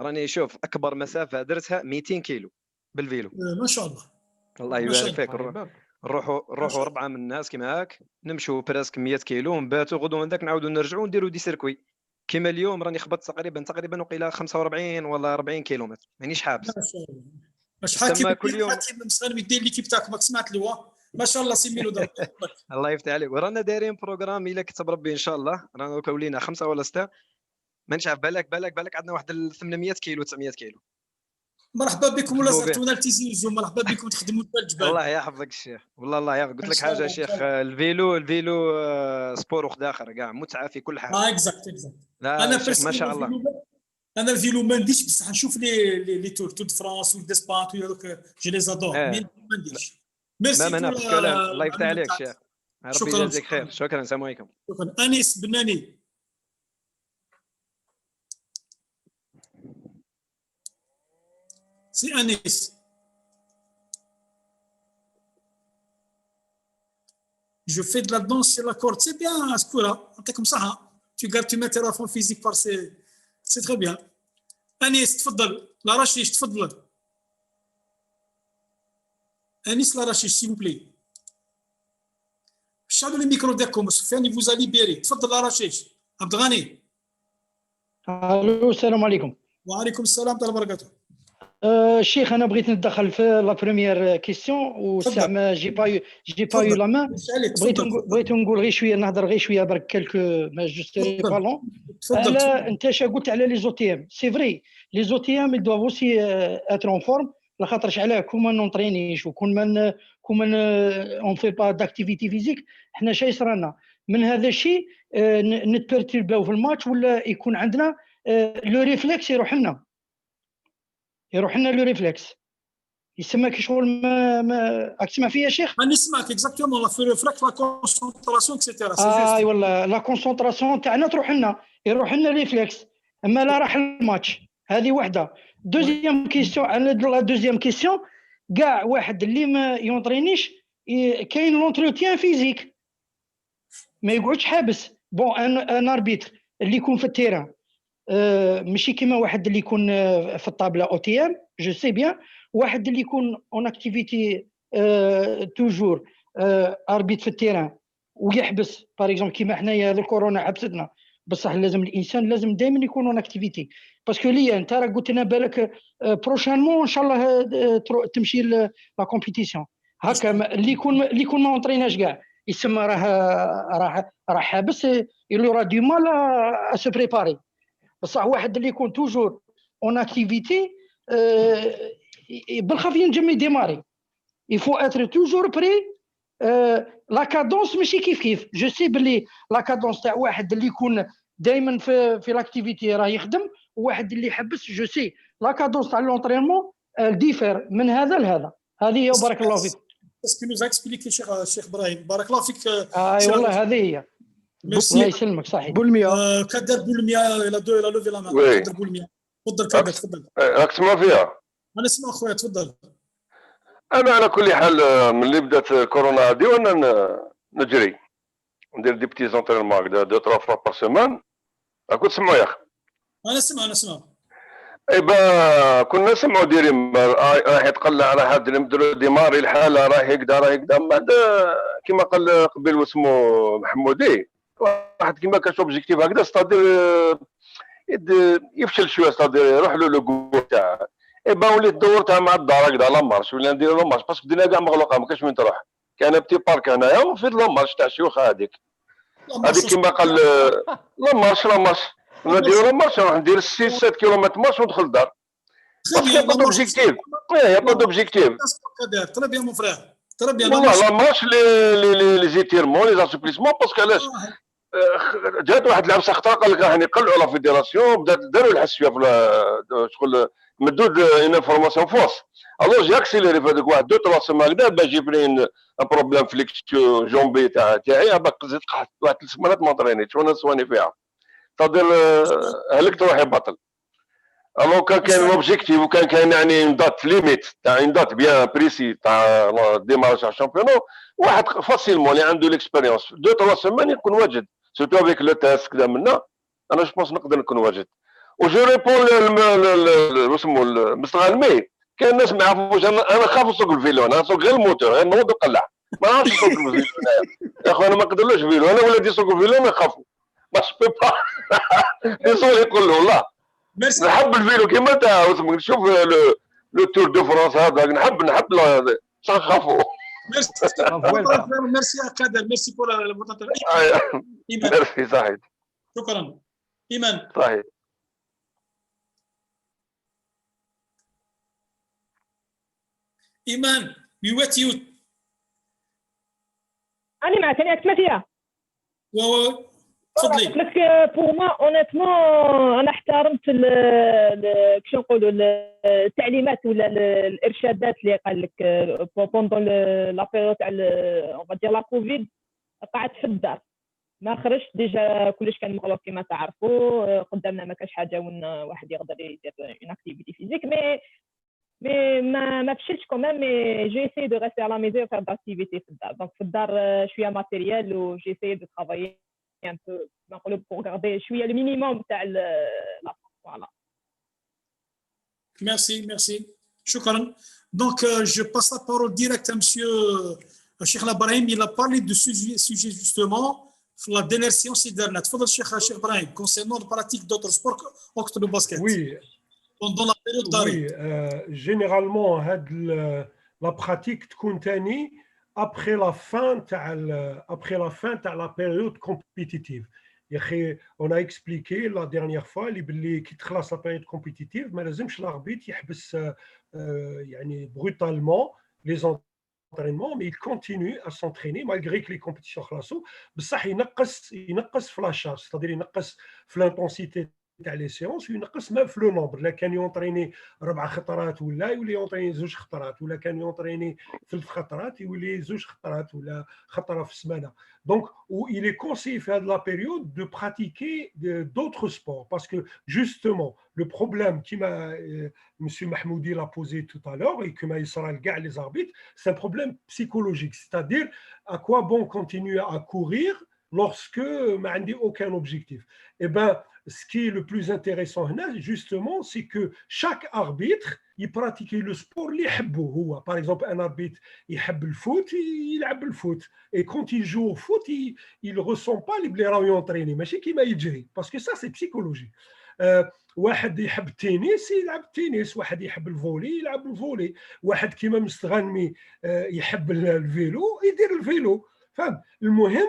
راني شوف اكبر مسافه درتها 200 كيلو بالفيلو. ما شاء الله. الله يبارك فيك. نروحوا 4 من الناس كيما هاك نمشوا براسك 100 كيلو نباتوا غدوه من ذاك نعاودوا نرجعوا نديروا دي سيركوي. كيما اليوم راني خبطت تقريبا وقيله 45 ولا 40 كيلومتر مانيش حابس. ما شاء الله. باش حاكم كل يوم حاكم مسخن يدير ليكيب تاعك ماك سمعت لي ما شاء الله سي ميلو دار. الله يفتح عليك. ورانا دايرين بروغرام الا كتب ربي ان شاء الله رانا ولينا 5 ولا 6 مانيش عارف بالك عندنا واحد 800 كيلو 900 كيلو. مرحبا بكم ولا زرتونا لتيزي وزو. مرحبا بكم تخدموا في الجبال. الله يحفظك الشيخ والله الله يحفظك. قلت لك حاجه شيخ الفيلو سبور وخد اخر كاع متعه في كل حاجه. اكزاكت انا ما شاء الله. انا الفيلو ما نديش بصح نشوف لي تور دو فرانس ودي سبات وهذوك جو لي زادور ما نديش. ميرسي ما نفس الكلام. الله يفتح عليك شيخ ربي يجازيك خير. شكرا السلام عليكم. شكرا. انيس بناني. سي انيس. Je fais de la danse sur la corde. C'est bien, Skoura. يعطيكم صحة. Tu gardes tu mets ta forme physique par c'est très bien. أنيس تفضل. لا رشيش تفضل. أنيس لا رشيش s'il vous plaît. شالوا الميكرو ديالكم سفيان vous a libéré. تفضل لا رشيش. عبد الغني. الو السلام عليكم. وعليكم السلام ورحمة الله وبركاته. الشيخ انا بغيت ندخل في لا بروميير كيسيون وساع ما جي با يو لا مان. بغيت نقول غير شويه نهضر غير شويه برك كلكو ما جوستي با لون. على انت اش قلت على لي زوتي ام سي فري لي زوتي ام دوف اوسي اتر اون فورم لخاطرش علاه كون ما نونطرينيش وكون كوما اون في با داكتيفيتي فيزيك حنا شي يصرالنا من هذا الشيء نتبرتيرباو في الماتش ولا يكون عندنا لو ريفلكس يروح لنا لو ريفلكس يسمى كي شغل ما راك تسمع فيا شيخ؟ نسمعك اكزاكتومون لا ريفلكس لا كونسونطراسيون اكسيتيرا اي والله لا كونسونطراسيون تاعنا يروح لنا ريفلكس اما لا راح الماتش. هذه وحده. دوزيام كيسيون على لا دوزيام كيسيون كاع واحد اللي ما يونطرينيش كاين لونتروتيان فيزيك ما يقعدش حابس. بون ان اربيتر اللي يكون في التيران ماشي كيما واحد اللي يكون في الطابله او تي ام جو سي بيان. واحد اللي يكون اون اكتيفيتي توجور اربيت في التيران ويحبس باغ اكزومبل كيما حنايا هذا الكورونا حبستنا بصح لازم الانسان لازم دائما يكون اون اكتيفيتي باسكو ليا انت راه قلت لنا بالك بروشانمون ان شاء الله تمشي لا كومبيتيسيون هكا. اللي يكون ما اونطريناش كاع يسمى راه حابس يلو راه دو مال ا سو بريباري. بصح واحد اللي يكون توجور اون اكتيفيتي بالخف ينجم يديماري يفو اتر توجور بري. لا كادونس ماشي كيف جو سي بلي لا كادونس تاع واحد اللي يكون دائما في لاكتيفيتي راه يخدم وواحد اللي يحبس جو سي لا كادونس تاع لونطرينمون ديفير من هذا لهذا. هذه هي وبارك الله فيك. اسكو نوز اكسبليكي شيخ ابراهيم بارك الله فيك. اي والله هذه هي. الله يسلمك صحيح. بولميا كدر بولميا الى لوفي لا مان. كدر بولميا تفضل كدر تفضل. راك تسمع فيها؟ انا اسمع خويا تفضل. انا على كل حال ملي بدات كورونا هادي وانا نجري ندير دي بتي زونترينمون هكذا 2 3 فوا بار سيمان. راكم تسمعوا يا اخي؟ انا اسمع. ايبا كنا نسمعوا ديري راح يتقلع راح نديروا ديماري الحاله راح يقدر من بعد كما قال قبيل واسمو محمودي واحد كيما كاش اوبجيكتيف هكذا ستادير يفشل شويه ستادير يروح له لو كو تاع ايبا وليت دورتها مع الدار هكذا لا مارش ولا ندير لا مارش باسكو الدنيا كاع مغلوقه ما كاش وين تروح. كان بتي بارك هنايا وفي لا مارش تاع الشيوخ هذيك كيما قال لا مارش ندير لا مارش نروح ندير 6 7 كيلومتر مارش وندخل الدار باسكو با دوبجيكتيف. يا با دوبجيكتيف. تري بيان مون فرير تري بيان. لا مارش لي زيتيرمون لي زاسوبليسمون باسكو علاش جات واحد العبسه خطره قال لك راح يقلعوا لا فيدراسيون بدات داروا الحس فيها في شغل مدود ان انفورماسيون فوس. الوغ جي اكسيليري في هذوك واحد 2 3 سيمان هكذا باش يجيب لي ان بروبليم فليكسيو جومبي تاعي باك زدت قعدت واحد 3 سيمانات ما طرينيتش وانا نسواني فيها صادر هلكت روحي بطل. الوغ كان كاين لوبجيكتيف وكان كاين يعني دات ليميت تاع دات بيان بريسي تاع ديمارش تاع الشامبيونو واحد فاسيلمون اللي عنده ليكسبيريونس 2 3 سيمان يكون واجد سورتو افيك لو تيست كذا منا انا جو بونس نقدر نكون واجد. وجو ريبون اسمو المستغلمي كاين ناس ما يعرفوش انا نخاف نسوق الفيلو انا نسوق غير الموتور غير نوض وقلع ما نعرفش نسوق الفيلو يا اخو انا ما نقدرلوش فيلو انا ولادي يسوقوا الفيلو نخافوا ما سبي با يسوق يقول له والله نحب الفيلو كيما تاع نشوف لو تور دو فرانس هذا نحب صح نخافوا. ميرسي يا قادر ميرسي بور الموتاتور. ميرسي صحيح شكرا. ايمان صحيح. ايمان ويوات يوت انا معك انا كتبت فيها تفضلي. لك بور ما اونيتمون انا احترمت كيش نقولوا التعليمات ولا الارشادات اللي قال لك بوندون لا بيريود تاع اون فادير لا كوفيد قعدت في الدار ما خرجت ديجا كلش كان مغلق كما تعرفوا قدامنا ما كاش حاجه وين واحد يقدر يدير اون اكتيفيتي فيزيك مي ما فشلتش كمان مي جي اسيي دو ريستي على ميزي وفير داكتيفيتي في الدار دونك في الدار شويه ماتيريال و جي اسيي دو ترافايي un peu pour garder شويه le minimum تاع la voilà. Merci شكرا. Donc je passe la parole direct à monsieur Cheikh Ibrahim. Il a parlé de sujet justement la dernière séance dernière. تفضل Cheikh Ibrahim concernant la pratique d'autres sports autres le basket. Oui. Pendant la période d'arrêt. Oui, généralement la pratique تكون تاني après la fin de la période compétitive. On a expliqué la dernière fois اللي كي تخلص la période compétitive ما لازمش l'arbitre يحبس يعني brutalement les l'entraînement, mais il continue à s'entraîner malgré que les compétitions خلاصوا بصح ينقص في la charge, c'est-à-dire ينقص في l'intensité تاع لي سيونس وينقص ما في لو نومبر. لا كان يونطريني 4 خطرات ولا يولي يونطريني 2 خطرات، ولا كان يونطريني 3 خطرات يولي 2 خطرات ولا خطره في السمانه. Donc il est conseillé faire de la période de pratiquer d'autres sports parce que justement le problème qui m'a monsieur Mahmoudi l'a posé tout à l'heure et que m'a Isra كاع les arbitres, c'est un problème psychologique, c'est-à-dire à quoi bon continuer à courir lorsque ما عندي aucun objectif. Eh ben ce qui est le plus intéressant justement, c'est que chaque arbitre il pratique le sport اللي يحبه هو. Par exemple, un arbitre يحب الفوت يلعب الفوت, et quand il joue au foot il ressent pas les بلي راهو يونطريني ماشي كيما يجري, parce que ça c'est psychologique. واحد يحب التنس يلعب التنس, واحد يحب الفولي يلعب الفولي, واحد كيما مستغنمي يحب الفيلو يدير الفيلو. فهم المهم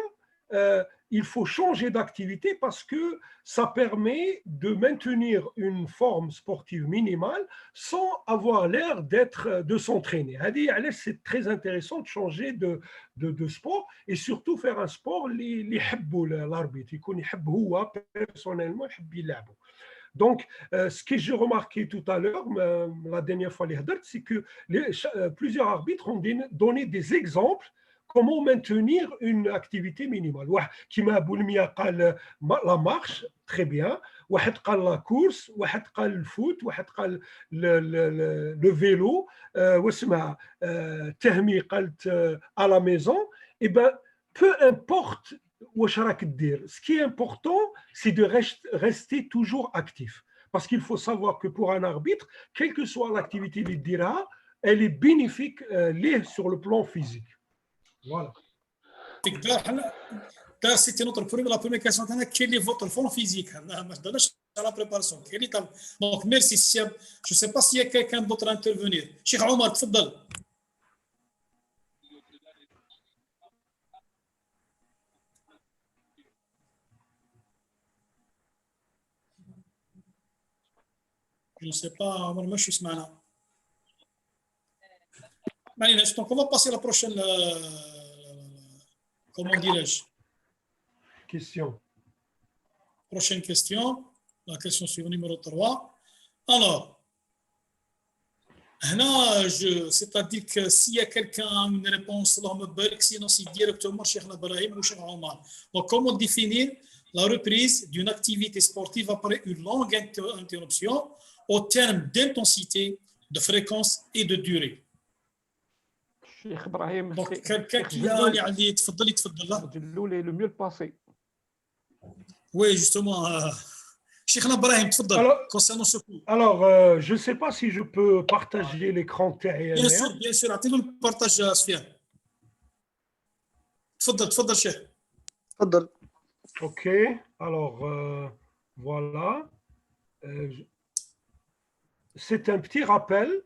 il faut changer d'activité parce que ça permet de maintenir une forme sportive minimale sans avoir l'air de s'entraîner. C'est très intéressant de changer de sport et surtout faire un sport اللي يحبوا l'arbitre, يكون يحب هو personnellement يحب يلعبه. Donc, ce que j'ai remarqué tout à l'heure, la dernière fois, c'est que plusieurs arbitres ont donné des exemples comment maintenir une activité minimale. Qui m'a Boulmia قال la marche, très bien. واحد قال la course, واحد قال le foot, واحد قال le vélo, واسمها تهمي قالت à la maison. Eh ben, peu importe واش راك دير, ce qui est important, c'est de rester toujours actif. Parce qu'il faut savoir que pour un arbitre, quelle que soit l'activité qu'il dira, elle est bénéfique sur le plan physique. Voilà. C'était notre la première question. Quel est votre fond physique? La préparation. Donc, merci. Je ne sais pas s'il y a quelqu'un d'autre à intervenir. Cheikh Omar, تفضل. Je ne sais pas, Omar, moi je suis معنا. Donc, on va passer à la prochaine. Comment dirais-je? Question. Prochaine question. La question suivante, numéro 3. Alors, c'est-à-dire que s'il y a quelqu'un a une réponse, sinon c'est directement Cheikh Ibrahim ou Cheikh Omar. Donc, comment définir la reprise d'une activité sportive après une longue interruption au terme d'intensité, de fréquence et de durée? Cheikh Ibrahim, donc quelqu'un qui a يعني تفضلي le mieux passé. Oui, justement, Cheikh Ibrahim, تفضل concernant ce coup. Alors, je ne sais pas si je peux partager l'écran تاعي. Bien sûr, اعطيله البارتاج سفيان. تفضل شيخ. تفضل. OK, alors voilà. C'est un petit rappel.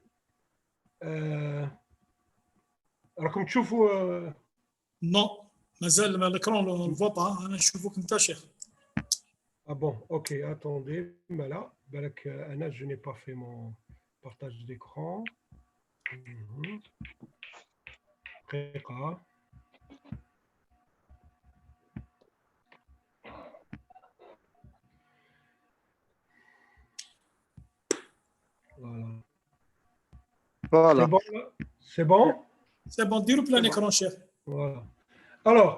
راكم تشوفوا non مازال l'écran on le voit pas انا نشوفوك انت شيخ. Ah bon, OK, attendez, voilà, بالك انا je n'ai pas fait mon partage d'écran. دقيقة. Voilà. C'est bon? C'est bon, dis-le plein écran, chef. Voilà. Alors,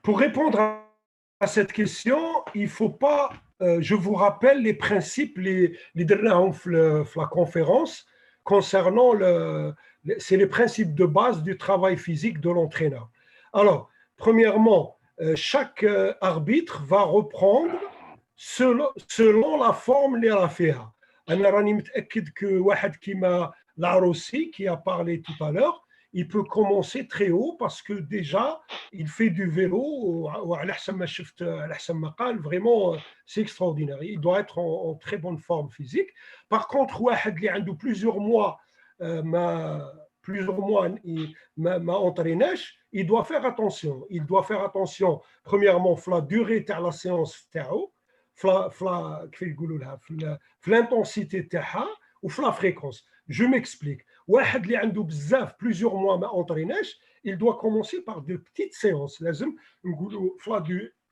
pour répondre à cette question, il ne faut pas, je vous rappelle les principes, les la conférence concernant c'est les principes de base du travail physique de l'entraîneur. Alors, premièrement, chaque arbitre va reprendre selon la forme les raféha. أنا راني متأكد que واحد كيما Larossi qui a parlé tout à l'heure, il peut commencer très haut parce que déjà il fait du vélo vraiment c'est extraordinaire, il doit être en très bonne forme physique. Par contre واحد اللي عنده plusieurs mois ما entraînage, il doit faire attention premièrement la durée de la séance تاعو في l'intensité تاعها وفي la fréquence. Je m'explique. واحد اللي عنده بزاف plusieurs mois ما entraînage, il doit commencer par de petites séances. لازم نقولوا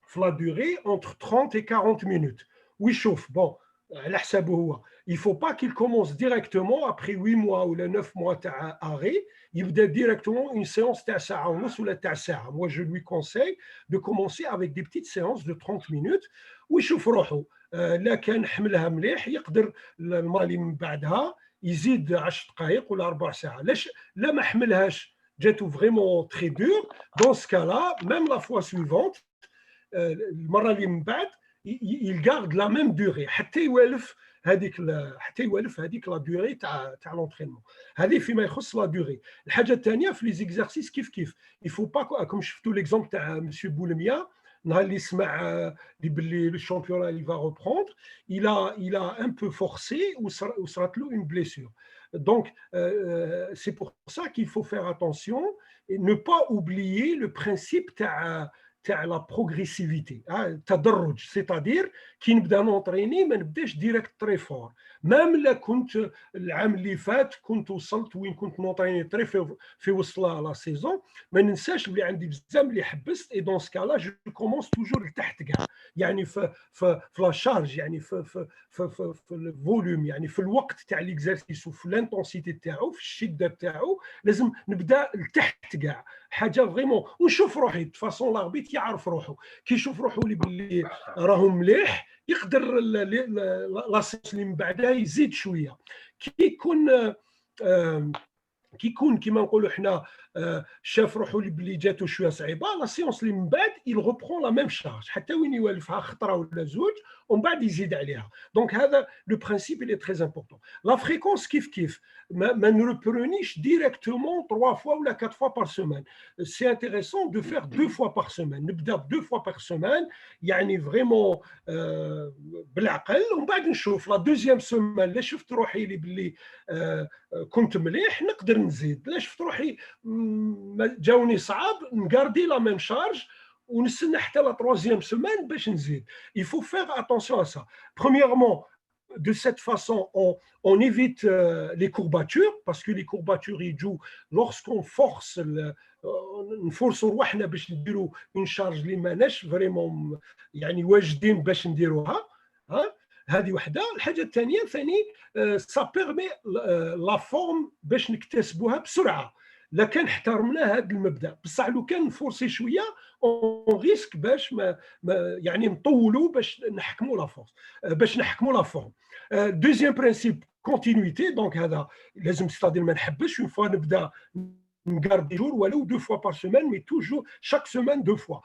في la durée entre 30 et 40 minutes. ويشوف bon على حسابه هو. Il ne faut pas qu'il commence directement après 8 mois ou 9 mois تاع arrêt, يبدا directement une séance تاع ساعة ونص ولا تاع ساعة. Moi je lui conseille de commencer avec des petites séances de 30 minutes ويشوف روحه. لا كان حملها مليح يقدر المالي من بعدها يزيد 10 دقائق ولا 4 ساعة. لا ما حملهاش جاتو vraiment très dur, dans ce cas-là, même la fois suivante, المرة اللي من بعد il garde la même durée حتى يوالف هذيك لا دوري تاع لونترينمون. هذه فيما يخص لا دوري. الحاجه الثانيه في لي زيكزارسيس كيف يفو با كوم شفتوا ليكزومبل تاع مسيو بولميا نهار اللي سمع اللي باللي لو شامبيون اللي va reprendre, il a un peu forcé وصرات له une blessure. Donc c'est pour ça qu'il faut faire attention et ne pas oublier le principe تاع la progressivité, التدرج, c'est-à-dire كي نبدا نونطريني ما نبداش ديريكت تري فور. ميم لا كنت العام اللي فات كنت وصلت وين كنت نونطريني تري في وصله لا سيزون, ما ننساش بلي عندي بزاف اللي حبست اي دون سكالا جو كومونس توجور لتحت كاع, يعني في لا شارج, يعني في الفوليوم, يعني في الوقت تاع ليكزارسيس وفي الانتونسيتي تاعو, في الشده تاعو لازم نبدا لتحت كاع حاجه فريمون ونشوف روحي. دو فاسون لاربيت يعرف روحه, كي يشوف روحه اللي باللي راهو مليح يقدر لاصيص اللي من بعدها يزيد شويه. كي يكون كيما نقولوا حنا شاف روحو اللي بلي جاتو شويه صعيبه, لا سيونس اللي من بعد il reprend la même charge حتى وين يوالفها خطره ولا زوج ومن بعد يزيد عليها. دونك هذا لو برينسيپ il est très important. La fréquence كيف ما نربرونيش directement 3 fois ولا 4 fois par semaine. C'est intéressant de faire 2 fois par semaine. نبدا 2 fois par semaine, يعني فريمون بالعقل, ومن بعد نشوف لا دوزيام سيمين لا شفت روحي اللي باللي كنت مليح نقدر نزيد, لا شفت روحي جاوني صعاب نغاردي لا ميم شارج ونستنى حتى لا troisième semaine باش نزيد. Il faut faire attention à ça. Premièrement, de cette façon, on évite les courbatures, parce que les courbatures يجوا lorsqu'on force نفرصوا روحنا باش نديروا une charge اللي ماناش فريمون يعني واجدين باش نديروها. هذه وحده. الحاجه الثانيه سا بيرمي لا فورم باش نكتسبوها بسرعه. لا كان احترمنا هذا المبدا, بصح لو كان نفورسي شويه اون ريسك باش ما يعني نطولوا باش نحكموا لا فورس, باش نحكموا لا فورم. دوزيام برينسيپ كونتينيتي, دونك هذا لازم ستادير ما نحبش اون فوا نبدا نغاردي جور ولو 2 fois par semaine, mais toujours chaque semaine 2 fois.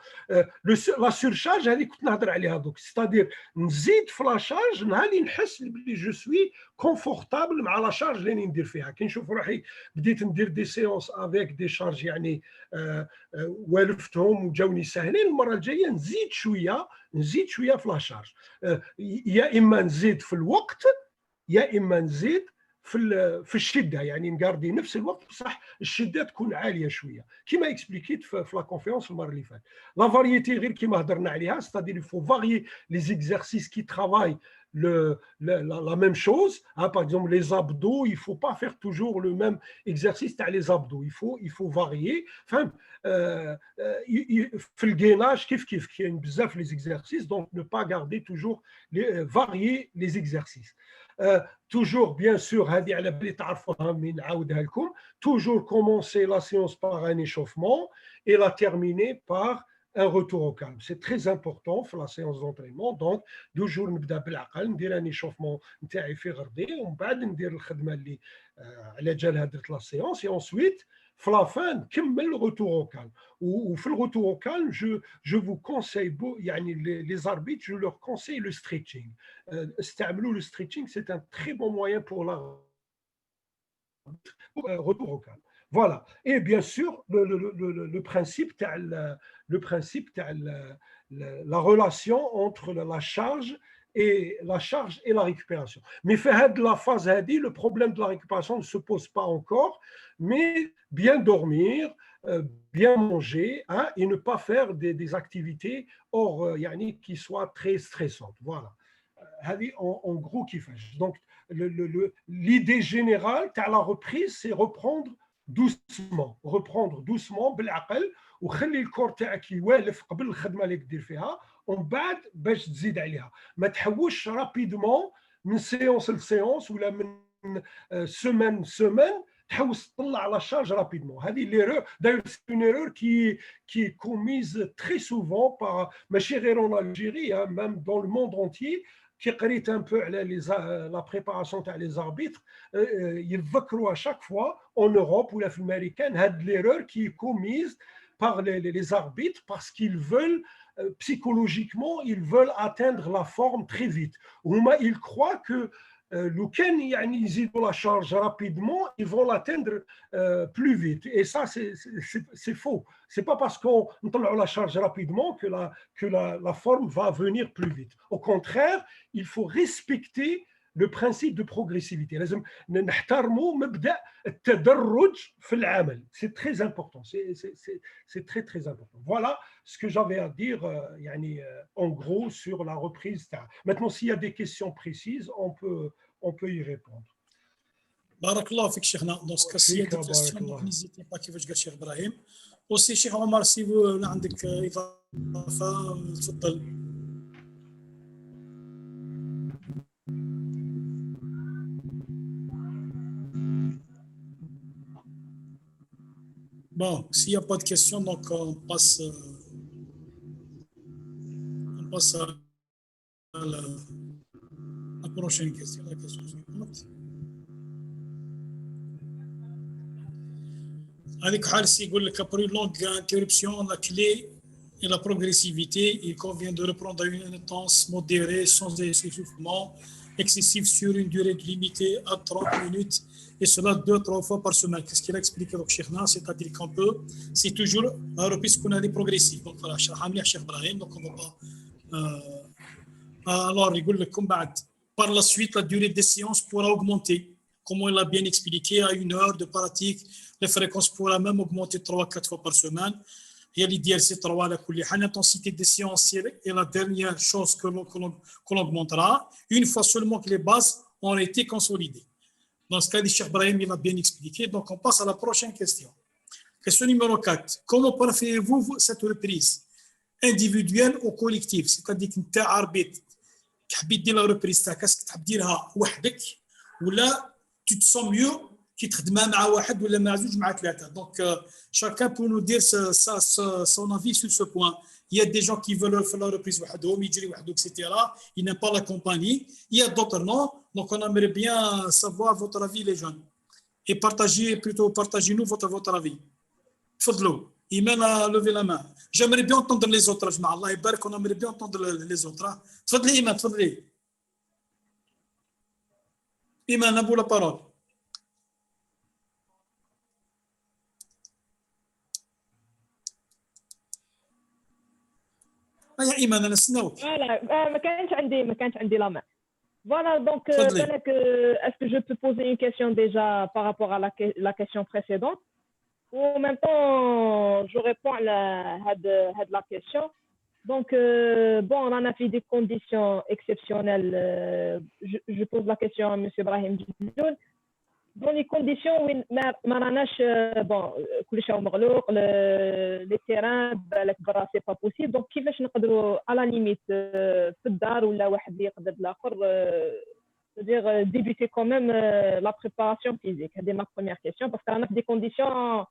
La surcharge هذه كنت نهضر عليها دوك, ستادير نزيد في لا شارج نهار اللي نحس بلي جو سوي كونفورتابل مع لا شارج اللي ندير فيها. كي نشوف روحي بديت ندير دي سيونس افيك دي شارج يعني والفتهم وجاوني ساهلين, المره الجايه نزيد شويه في لا شارج. يا اما نزيد في الوقت يا اما نزيد في الشده, يعني نقاردي نفس الوقت بصح الشده تكون عاليه شويه كما اكسبليكيت في لا كونفيرونس المره اللي فاتت. لا فاريتي غير كما هضرنا عليها, ستادير يفو فاريي لي زيكزارسيس كي ترافاي la même chose. Par exemple, les abdos, il ne faut pas faire toujours le même exercice dans les abdos. Il faut varier. Enfin, في الجيناج كيف كاين بزاف les exercices, donc ne pas garder toujours varier les exercices. Toujours, bien sûr, هذه على بالي تعرفوها من نعاودها لكم. Toujours commencer la séance par un échauffement et la terminer par un retour au calme. C'est très important pour la séance d'entraînement. Donc, toujours نبدا بالعقل, ندير un échauffement نتاعي في غردي, ومن بعد ندير الخدمه اللي على جالها درت لا سيونس, et ensuite في la fin نكمل le retour au calme. وفي le retour au calme, je vous conseille يعني les arbitres, je leur conseille le stretching. استعملوا le stretching, c'est un très bon moyen pour la retour au calme. Voilà. Et bien sûr, le principe la relation entre la charge et la récupération. Mais faire de la phase هذه, le problème de la récupération ne se pose pas encore, mais bien dormir, bien manger, et ne pas faire des activités qui soient très stressantes. Voilà. en gros كيفاش. Donc l'idée générale تاع la reprise c'est reprendre doucement بالعقل وخلي الكور تاعك يوالف قبل الخدمه اللي دير فيها ومن بعد باش تزيد عليها. ما تحوش رابيدمون من سيونس لسيونس ولا من سيمين تحوس تطلع على شارج رابيدمون. هذه ليرور داير اون ايرور كي كوميز تري سوفون بار ماشي غير اون الجيري ميم دون لو موند اونتيي. كي قريت ان بو على لا بريباراسيون تاع لي زاربيتر يتذكروا اشاك فوا اون اوروب ولا في الامريكان هاد ليرور كي كوميز par les arbitres parce qu'ils veulent psychologiquement ils veulent atteindre la forme très vite. Ils croient que لو كان يعني يزيدوا la charge rapidement ils vont l'atteindre plus vite et ça c'est faux. C'est pas parce qu'on نطلعوا la charge rapidement que la forme va venir plus vite. Au contraire, il faut respecter le principe de progressivité. لازم نحترموا مبدأ التدرج في العمل. C'est très important. C'est très très important. Voilà ce que j'avais à dire يعني en gros sur la reprise. Maintenant, s'il y a des questions précises, on peut y répondre. بارك الله فيك شيخنا. دونك s'il y a des questions, n'hésitez pas كيفاش قال الشيخ ابراهيم. aussi شيخ عمر سي عندك اضافه تفضل. Bon, s'il n'y a pas de questions, donc on passe à la prochaine question. La question suivante. Avec Harsi, après une longue interruption, la clé est la progressivité. Il convient de reprendre une intense modérée, sans essoufflement excessif sur une durée limitée à 30 minutes. Et cela 2-3 fois par semaine. Qu'est-ce qu'il a expliqué au Cheikhna? C'est-à-dire qu'on peut, c'est toujours un reprise qu'on a des progressifs. Donc voilà, Cheikh Ibrahim, donc on ne va pas. Alors, par la suite, la durée des séances pourra augmenter. Comme il l'a bien expliqué, à 1 heure de pratique, les fréquences pourraient même augmenter 3-4 fois par semaine. Et l'idéal, c'est 3 à la coulier. L'intensité des séances est la dernière chose que l'on augmentera, une fois seulement que les bases ont été consolidées. Dans ce cas, Cheikh Ibrahim il a bien expliqué. Donc, on passe à la prochaine question. Question numéro 4. Comment préférez-vous cette reprise? Individuelle ou collective? C'est-à-dire que tu es arbitre. Tu as la reprise, qu'est-ce que tu as dire وحدك ولا tu te sens mieux كي تخدمها مع واحد ولا مع زوج مع ثلاثة. Donc, chacun peut nous dire son avis sur ce point. Il y a des gens qui veulent faire la reprise وحدهم يجري وحده, etc. Ils n'aiment pas la compagnie. Il y a d'autres non. Donc, on aimerait bien savoir votre avis, les jeunes. Et partagez-nous votre avis. Fadlou, Iman a levé la main. J'aimerais bien entendre les autres. Allah Ibarak, on aimerait bien entendre les autres. Fadli, Iman, Fadli. Iman, à vous la parole. يا إيمان أنا سنوك. ما كانش عندي la main. Voilà, donc, est-ce que je peux poser une question déjà par rapport à la question précédente? Ou en même temps, je réponds à la question. Donc, bon, on en a fait des conditions exceptionnelles. Je pose la question à M. Brahim Djiloul. Dans les conditions où bon, les terrains, c'est pas possible. Donc, كيفاش نقدروا à la limite في الدار ولا واحد اللي يقدر الاخر c'est-à-dire débuter quand même la préparation physique. C'est ma première question parce qu'on a des conditions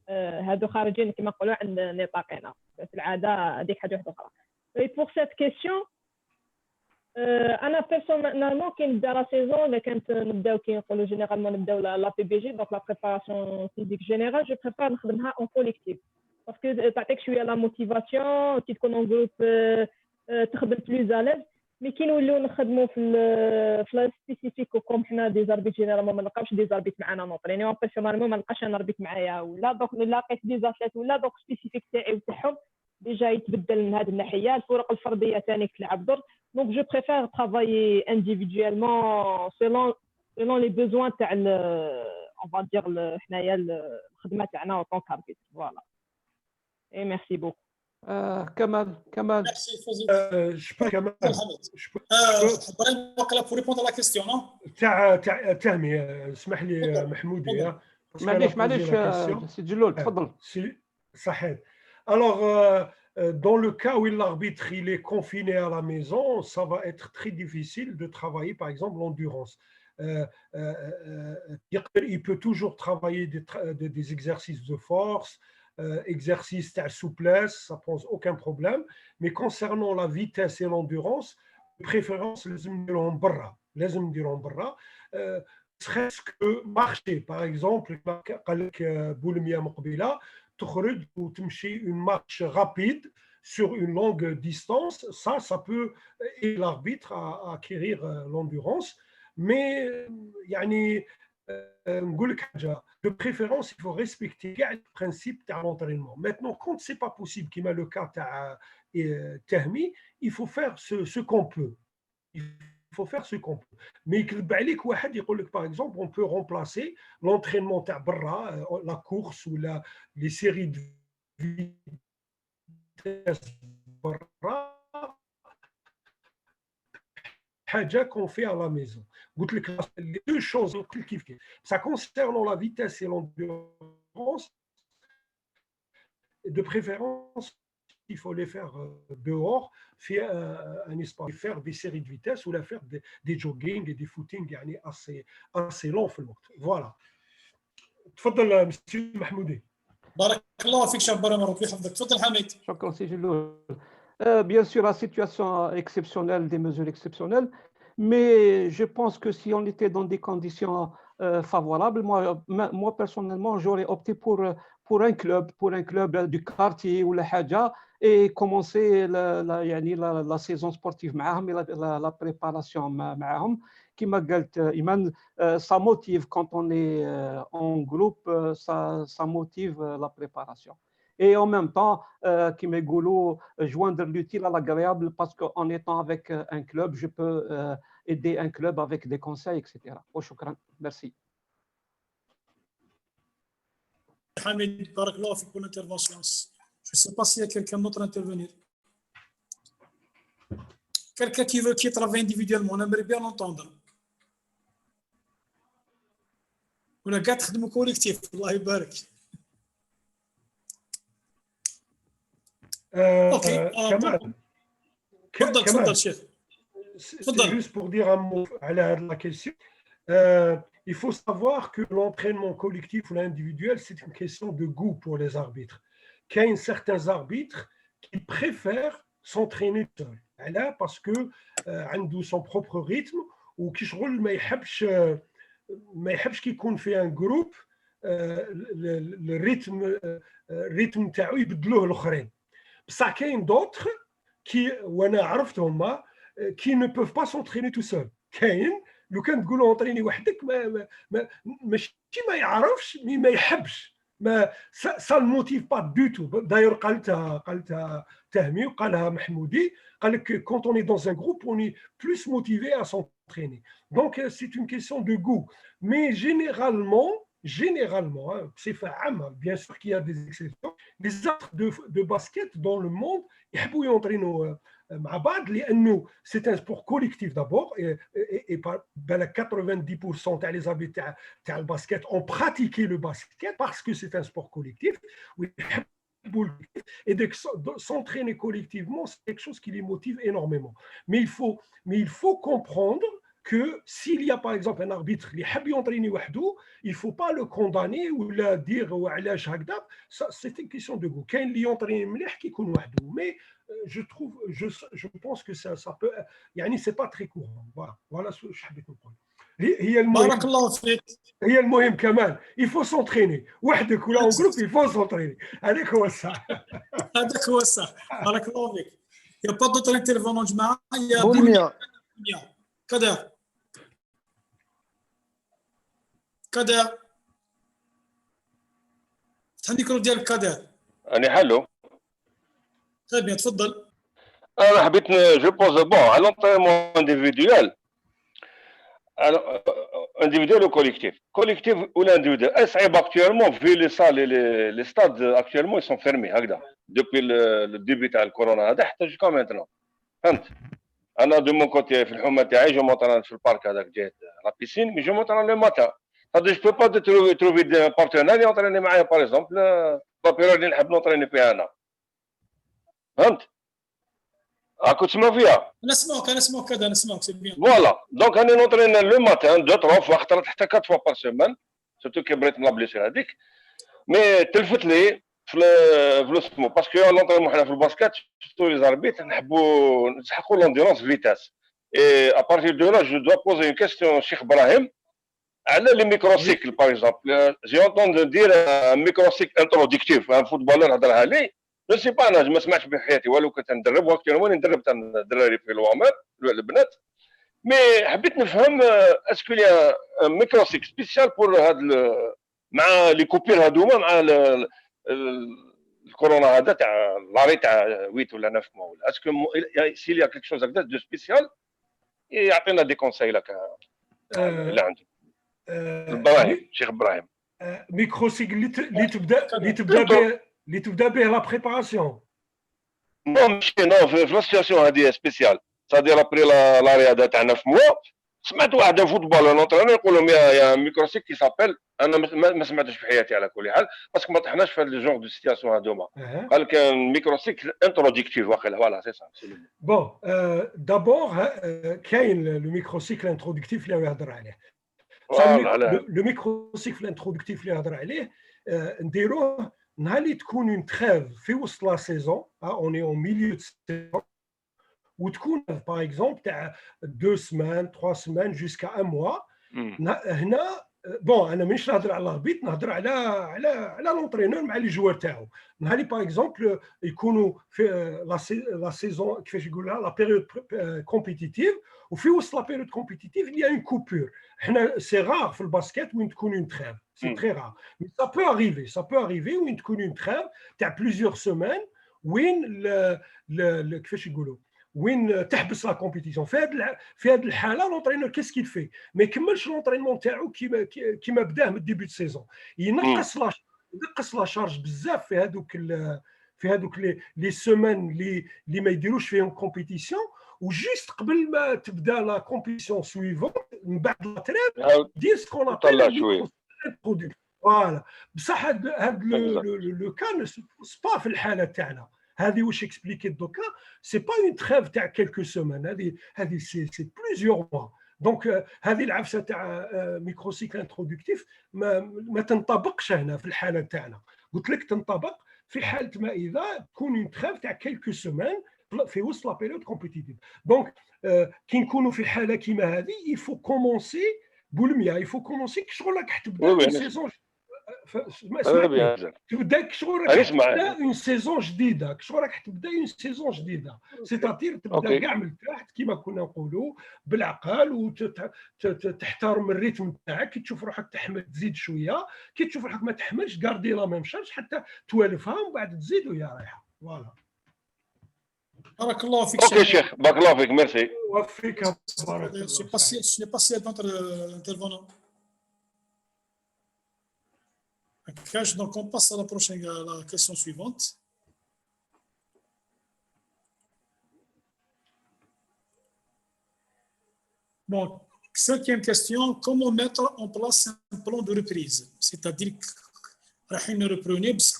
هادو خارجين كما نقولوا عند نطاقنا في العاده هذيك حاجه واحده اخرى. Et pour cette question انا بيرسونيلمون كي نبدا لا سيزون اللي كانت نبداو كي نقولوا جينيرالمون نبداو لا بي بي جي دونك لا بريباراسيون فيزيك جينيرال جو بريفير نخدمها اون كوليكتيف باسكو تعطيك شويه لا موتيفاسيون كي تكون اون جروب تخدم بلوز اليز. مي كي نوليو نخدموا في لا سبيسيفيك كوم حنا دي زاربيت جينيرالمون ما نلقاوش دي زاربيت معنا نوطر يعني بيرسونيلمون ما نلقاش انا ربيت معايا ولا دونك لقيت دي زاتليت ولا دونك سبيسيفيك تاعي وتاعهم ديجا يتبدل من هذه الناحيه. الفروق الفرديه ثاني تلعب دور. Donc, je préfère travailler individuellement selon les besoins on va dire الخدمه تاعنا en tant qu'arbitre. Voilà. Et merci beaucoup. Kamal. Merci, Fawzi. Je peux Kamal. Pour répondre à la question, non? تاع تهمي اسمح لي محمودي معليش سي جلول تفضل. صحيح. Alors dans le cas où l'arbitre il est confiné à la maison, ça va être très difficile de travailler par exemple l'endurance. Il peut toujours travailler des exercices de force, exercices de souplesse, ça pose aucun problème. Mais concernant la vitesse et l'endurance, de préférence لازم نديرهم برا. serait-ce que marcher par exemple قال لك بولميا مقبله تخرج وتمشي une marche rapide sur une longue distance, ça peut aider l'arbitre à acquérir l'endurance. Mais يعني نقول لك حاجه de préférence il faut respecter le principe de l'entraînement. Maintenant quand c'est pas possible كما le cas تاع تهمي, il faut faire ce qu'on peut. Il faut faire ce qu'on peut. Mais يكذب عليك واحد يقول لك par exemple on peut remplacer l'entraînement تاع برا, la course ou les séries de vitesse برا حاجه qu'on fait à la maison. قلت لك les deux choses كيف ça concernant la vitesse et l'endurance, de préférence il faut les faire dehors, faire un espace, faire des séries de vitesse ou faire des jogging et des footing يعني assez long في الوقت. Voilà. تفضل مسيو محمودي. بارك الله فيك شاب برا ربي يحفظك. تفضل حميد. شكرا سي جلول. Bien sûr, la situation exceptionnelle, des mesures exceptionnelles, mais je pense que si on était dans des conditions favorables, moi personnellement, j'aurais opté pour un club du quartier ou la haja et commencer la saison sportive معاهم et la préparation معاهم. كما قلت إيمان, ça motive quand on est en groupe, ça motive la préparation. Et en même temps, qui me goulot, joindre l'utile à l'agréable parce qu'en étant avec un club, je peux aider un club avec des conseils, etc. Merci. Hamid, barakallah fik pour l'intervention. Je ne sais pas s'il y a quelqu'un d'autre à intervenir. Quelqu'un qui travaille individuellement, on aimerait bien l'entendre. ولا قاعد تخدموا كوليكتيف الله يبارك. Kamal, c'est juste pour dire un mot à la question. Il faut savoir que l'entraînement collectif ou l'individuel, c'est une question de goût pour les arbitres. Il y a certains arbitres qui préfèrent s'entraîner seuls. Parce que ont son propre rythme ou qui ما يحبش كي يكون في ان جروب الريتم تاعو يبدلوه الاخرين. بصح كاين دوطخ كي وانا عرفتهم كي ne peuvent pas s'entraîner tout seul. كاين لو كان تقول له اونطريني وحدك ماشي ما يعرفش مي ما يحبش ما ça ne motive pas du tout. D'ailleurs قالتها تهمي وقالها محمودي, قال لك quand on est dans un groupe on est plus motivé à s'entraîner. Donc c'est une question de goût. Mais généralement, c'est bien sûr qu'il y a des exceptions. Les arbitres de basket dans le monde, ils aiment s'entraîner مع بعض لأنه c'est un sport collectif d'abord et par 90% تاع les arbitres تاع le basket ont pratiqué le basket parce que c'est un sport collectif. Et s'entraîner collectivement, c'est quelque chose qui les motive énormément. Mais il faut comprendre que s'il y a par exemple un arbitre qui veut s'entraîner وحده, il ne faut pas le condamner ou le dire وعلاش هكذا. C'est une question de goût. كاين اللي ينطريني مليح كيكون وحده. Mais je pense que ça peut يعني c'est pas très courant. Voilà ce que je حبيت نقول. بارك الله فيك. هي المهم كمان il faut s'entraîner وحدك ولا en groupe il faut s'entraîner. هذاك هو الصح. هذاك هو الصح. بارك الله فيك. Il n'y a pas d'autres intervenants جماعة. Il y a بولميا. كدر فتح الميكرو ديالك كدر. أنا حلو. très bien تفضل. أنا حبيت جو بوز بون على l'entraînement individuel. Alors, individuel ou collectif? Collectif ou l'individuel? أصعب actuellement, vu les salles et les stades actuellement, ils sont fermés هكذا. Depuis le début تاع الكورونا هذا حتى jusqu'à maintenant. فهمت؟ أنا de mon côté في الحومة تاعي جو m'entraîne في البارك هذاك جهة la piscine, mais je m'entraîne le matin. C'est-à-dire je peux pas trouver des partenaires اللي ينطريني معايا par exemple la période اللي نحب نطريني فيها أنا. فهمت؟ راكو تسمع فيها؟ أنا اسمعك سي بيان. فوالا دونك راني نونطرين لو ماتان 2 3 خطرات حتى 4 فوا بار سيمين سورتو كي بريت من لا بليسير هذيك مي تلفت لي في لو سمو باسكو لونطرينمون حنا في الباسكيت سورتو لي زاربيت نحبوا نسحقوا لونديرونس فيتاس اي ابارتير دو لا جو دوا بوزي اون كيستيون شيخ ابراهيم على لي ميكروسيكل باغ اكزومبل جي اونتوند دير ميكروسيكل انتروديكتيف ان فوتبولر هضرها لي جو سي با انا ما سمعتش بحياتي والو كنت ندرب وقت وين ندرب تاع الدراري في الوامر البنات مي حبيت نفهم اسكو لي ميكروسيك سبيسيال بور هاد مع لي كوبير هادوما مع الكورونا هذا تاع لاري تاع 8 ولا 9 موا ولا اسكو سي لي كيك شوز هكذا دو سبيسيال يعطينا دي كونساي لك اللي عندك ابراهيم شيخ ابراهيم ميكروسيك اللي تبدا به لا بريباراسيون نو ماشي نو في لا سيتياسيون هذه سبيسيال صادير ابري لا رياضه تاعنا في موا سمعت واحد فوتبول نونطرينور يقول لهم يا ميكروسيك كي سابيل انا ما سمعتش في حياتي على كل حال باسكو ما طحناش في هذا الجونغ دو سيتياسيون هذوما قال لك ميكروسيك انتروديكتيف واقيلا فوالا سي سا بون دابور كاين لو ميكروسيكل انتروديكتيف اللي يهضر عليه لو ميكروسيكل انتروديكتيف اللي يهضر عليه نديروه نهار اللي تكون اون تريف في وسط لا سيزون اوني اون ميليو دو سيزون وتكون باغ اكزومبل تاع 2 سمان 3 سمان جوسكا 1 موا هنا بون انا مانيش نهضر على الهبيط نهضر على لونطرينور مع لي جوار تاعو نهار اللي باغ اكزومبل يكونوا في لا سيزون كيفاش يقولها لا بيريود كومبيتيتيف وفي وسط لا بيريود كومبيتيتيف il y a une coupure حنا سي رار في الباسكيت وين تكون اون تريف سي تري رار مي ça peut arriver وين تكون اون تريف تاع بليزيور سيمان وين كيفاش يقولوا وين تحبس لا كومبيتيسيون في هذه الحاله لونطرينور كيس كيل في ما يكملش لونطرينمون تاعو كيما بداه من ديبي دو سيزون ينقص لا شارج بزاف في هذوك لي سيمان اللي ما يديروش فيهم كومبيتيسيون وجيست قبل ما تبدا لا كومبيتيسيون سويفون من بعد لا تريب دير سكون ابل فوالا بصح هذا لو كان سبا في الحاله تاعنا هذه واش اكسبليكيت دوكا سي با اون تريف تاع كيلكو سومان هذه سي بليزيور موا دونك هذه العفسه تاع ميكروسيكل انترودكتيف ما تنطبقش هنا في الحاله تاعنا قلت لك تنطبق في حاله ما اذا تكون اون تريف تاع كيلكو سومان في وسط لا بيريود كومبيتيتيف دونك كي نكونوا في حاله كيما هذه يفو كومونسي بولميا يفو كومونسي شغل راك تبدا سيزون تبدا شغل راك تبدا اون سيزون جديده شغل راك تبدا اون سيزون جديده سيتاتير تبدا كاع من تحت كيما كنا نقولوا بالعقل وتحترم الريتم تاعك كي تشوف روحك تحمل تزيد شويه كي تشوف روحك ما تحملش كاردي لا ميم شارج حتى توالفها ومن بعد تزيد وهي رايحه فوالا بارك الله فيك اوكي شيخ بارك الله فيك ميرسي وفيك بارك الله je n'ai pas si intervenant. Donc on passe à la question suivante. Bon, 5e question, comment mettre en place un plan de reprise? C'est-à-dire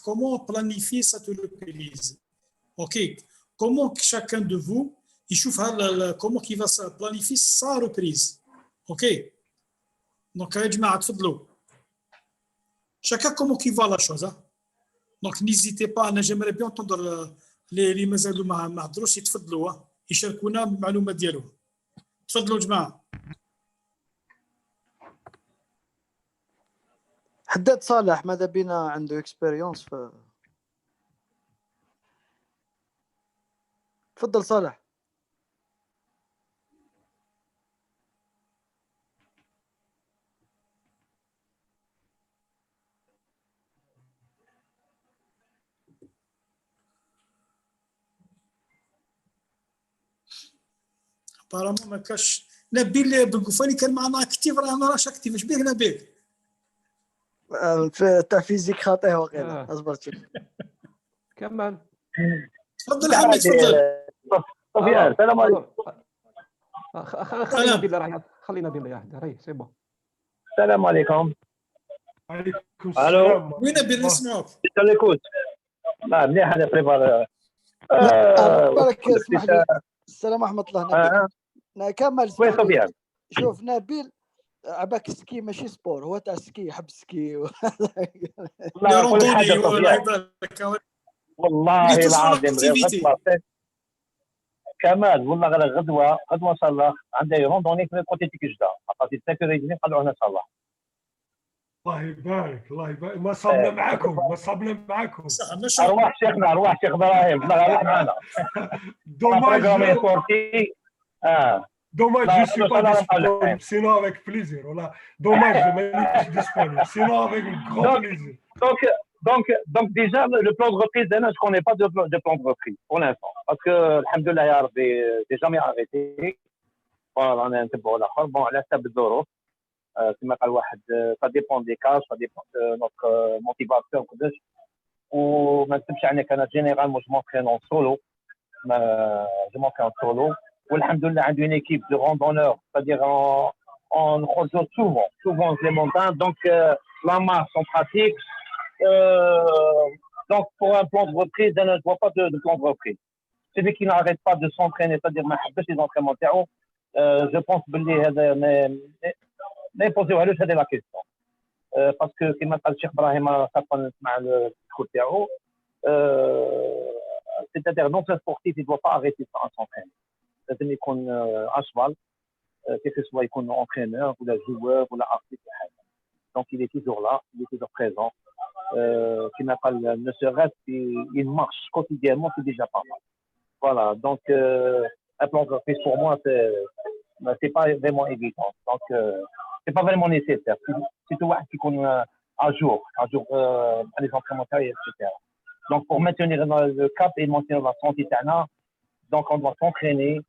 comment planifier cette reprise? Ok, comment chacun de vous comment il va planifier sa reprise? Ok, donc يا جماعة تفضلوا chacun comment qui voit la chose. Hein? Donc n'hésitez pas, j'aimerais bien entendre les مازالوا ما هضروش يتفضلوا يشاركونا بالمعلومات ديالهم. تفضلوا جماعة. حداد صالح ماذا بينا عنده اكسبيريونس تفضل صالح. apparemment ما كاش نبيل بالقفاني كان معنا اكتيف، راه ما راهش اكتيف. اش بيه نبيل؟ تاع فيزيك خاطئ واقيلا. اصبر شوف كمل. تفضل حميد تفضل. سفيان السلام عليكم. خلينا نبيل راح خلينا نبيل راهي سي بون. السلام عليكم. عليكم السلام. وين نبيل نسمعوك؟ تليكوت. لا مليح انا بريبار. بارك اسمح لي. السلام ورحمه الله. نبيل كمل. وين سفيان؟ شوف نبيل عباك سكي ماشي سبور، هو تاع سكي يحب سكي. والله العظيم غير كمال والله غير غدوه ان شاء الله عندي روندوني في كوتي تيكجدا عطاتي ساكوريزمي قالوا ان شاء الله. الله يبارك الله يبارك. ما صبنا معاكم ما صبنا معاكم. ارواح شيخنا ارواح شيخ ابراهيم الله غير معنا. دوماج Dommage, je ne suis pas disponible, sinon avec plaisir. Voilà. Dommage, je suis disponible, sinon avec grand plaisir. Donc déjà, le plan de reprise, je ne connais pas de plan de reprise pour l'instant. Parce que, alhamdoulilah, ya Rabbi, j'ai jamais arrêté. Voilà, on est un peu pour la forme. Bon, là, c'est بالظروف. Ça dépend des cas, ça dépend de notre motivation. Ou maintenant, en général, moi, je m'entraîne en solo. Alhamdoulilah, on a une équipe de randonneurs, c'est-à-dire on rejette souvent les montagnes, donc la marche on pratique. Donc pour un plan de reprise, je ne vois pas de plan de reprise. Celui qui n'arrête pas de s'entraîner, c'est-à-dire les entraînements, je pense que mais posez la question. Parce que comme a dit Cheikh Ibrahim le discours, c'est-à-dire non un sportif, il ne doit pas arrêter de s'entraîner. لازم يكون اشبال كيف سواء يكون انترينور ولا جوار ولا ارتيست حاجه. دونك il est toujours là, il est toujours présent. كما قال ne serait-ce qu'il marche quotidiennement, c'est déjà pas mal. Voilà, donc un plan de reprise pour moi c'est pas vraiment évident. Donc c'est pas vraiment nécessaire. C'est tout واحد يكون à jour les entraînements etc. Donc pour maintenir le cap et maintenir la santé تاعنا, donc on doit s'entraîner,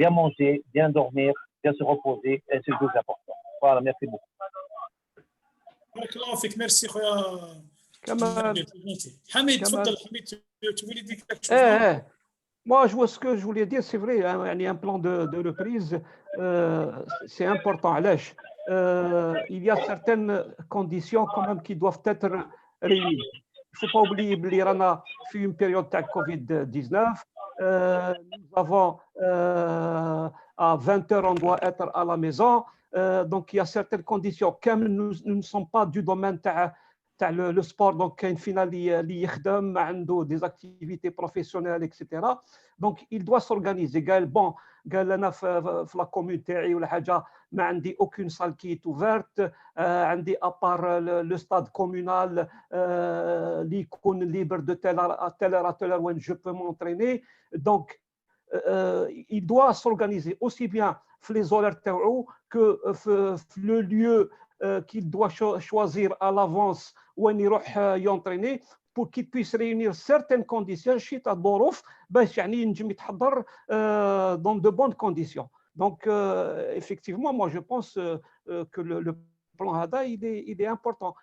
bien manger, bien dormir, bien se reposer, et c'est le plus important. Voilà, merci beaucoup. Merci خويا كمال. حميد تفضل. حميد tu voulais dire quelque chose? Moi, je vois ce que je voulais dire, c'est vrai, un plan de reprise, c'est important. Il y a certaines conditions quand même qui doivent être réunies. Il ne faut pas oublier qu'il y a eu une période de Covid-19. Nous avons à 20h, on doit être à la maison. Donc, il y a certaines conditions. Comme nous ne sommes pas du domaine de le sport, donc il y a des activités professionnelles, etc. Donc, il doit s'organiser. Bon, dans la communauté, ما عندي aucune salle qui est ouverte, عندي à part le stade communal اللي يكون libre de telle heure à telle heure où je peux m'entraîner. Donc il doit s'organiser aussi bien les horaires que le lieu qu'il doit choisir à l'avance où il يروح ينtraîner, pour qu'il puisse réunir certaines conditions شي تاع الظروف باش يعني ينجم يتحضر dans de bonnes conditions. Donc, effectivement, moi, je pense que le plan HADA, il est important.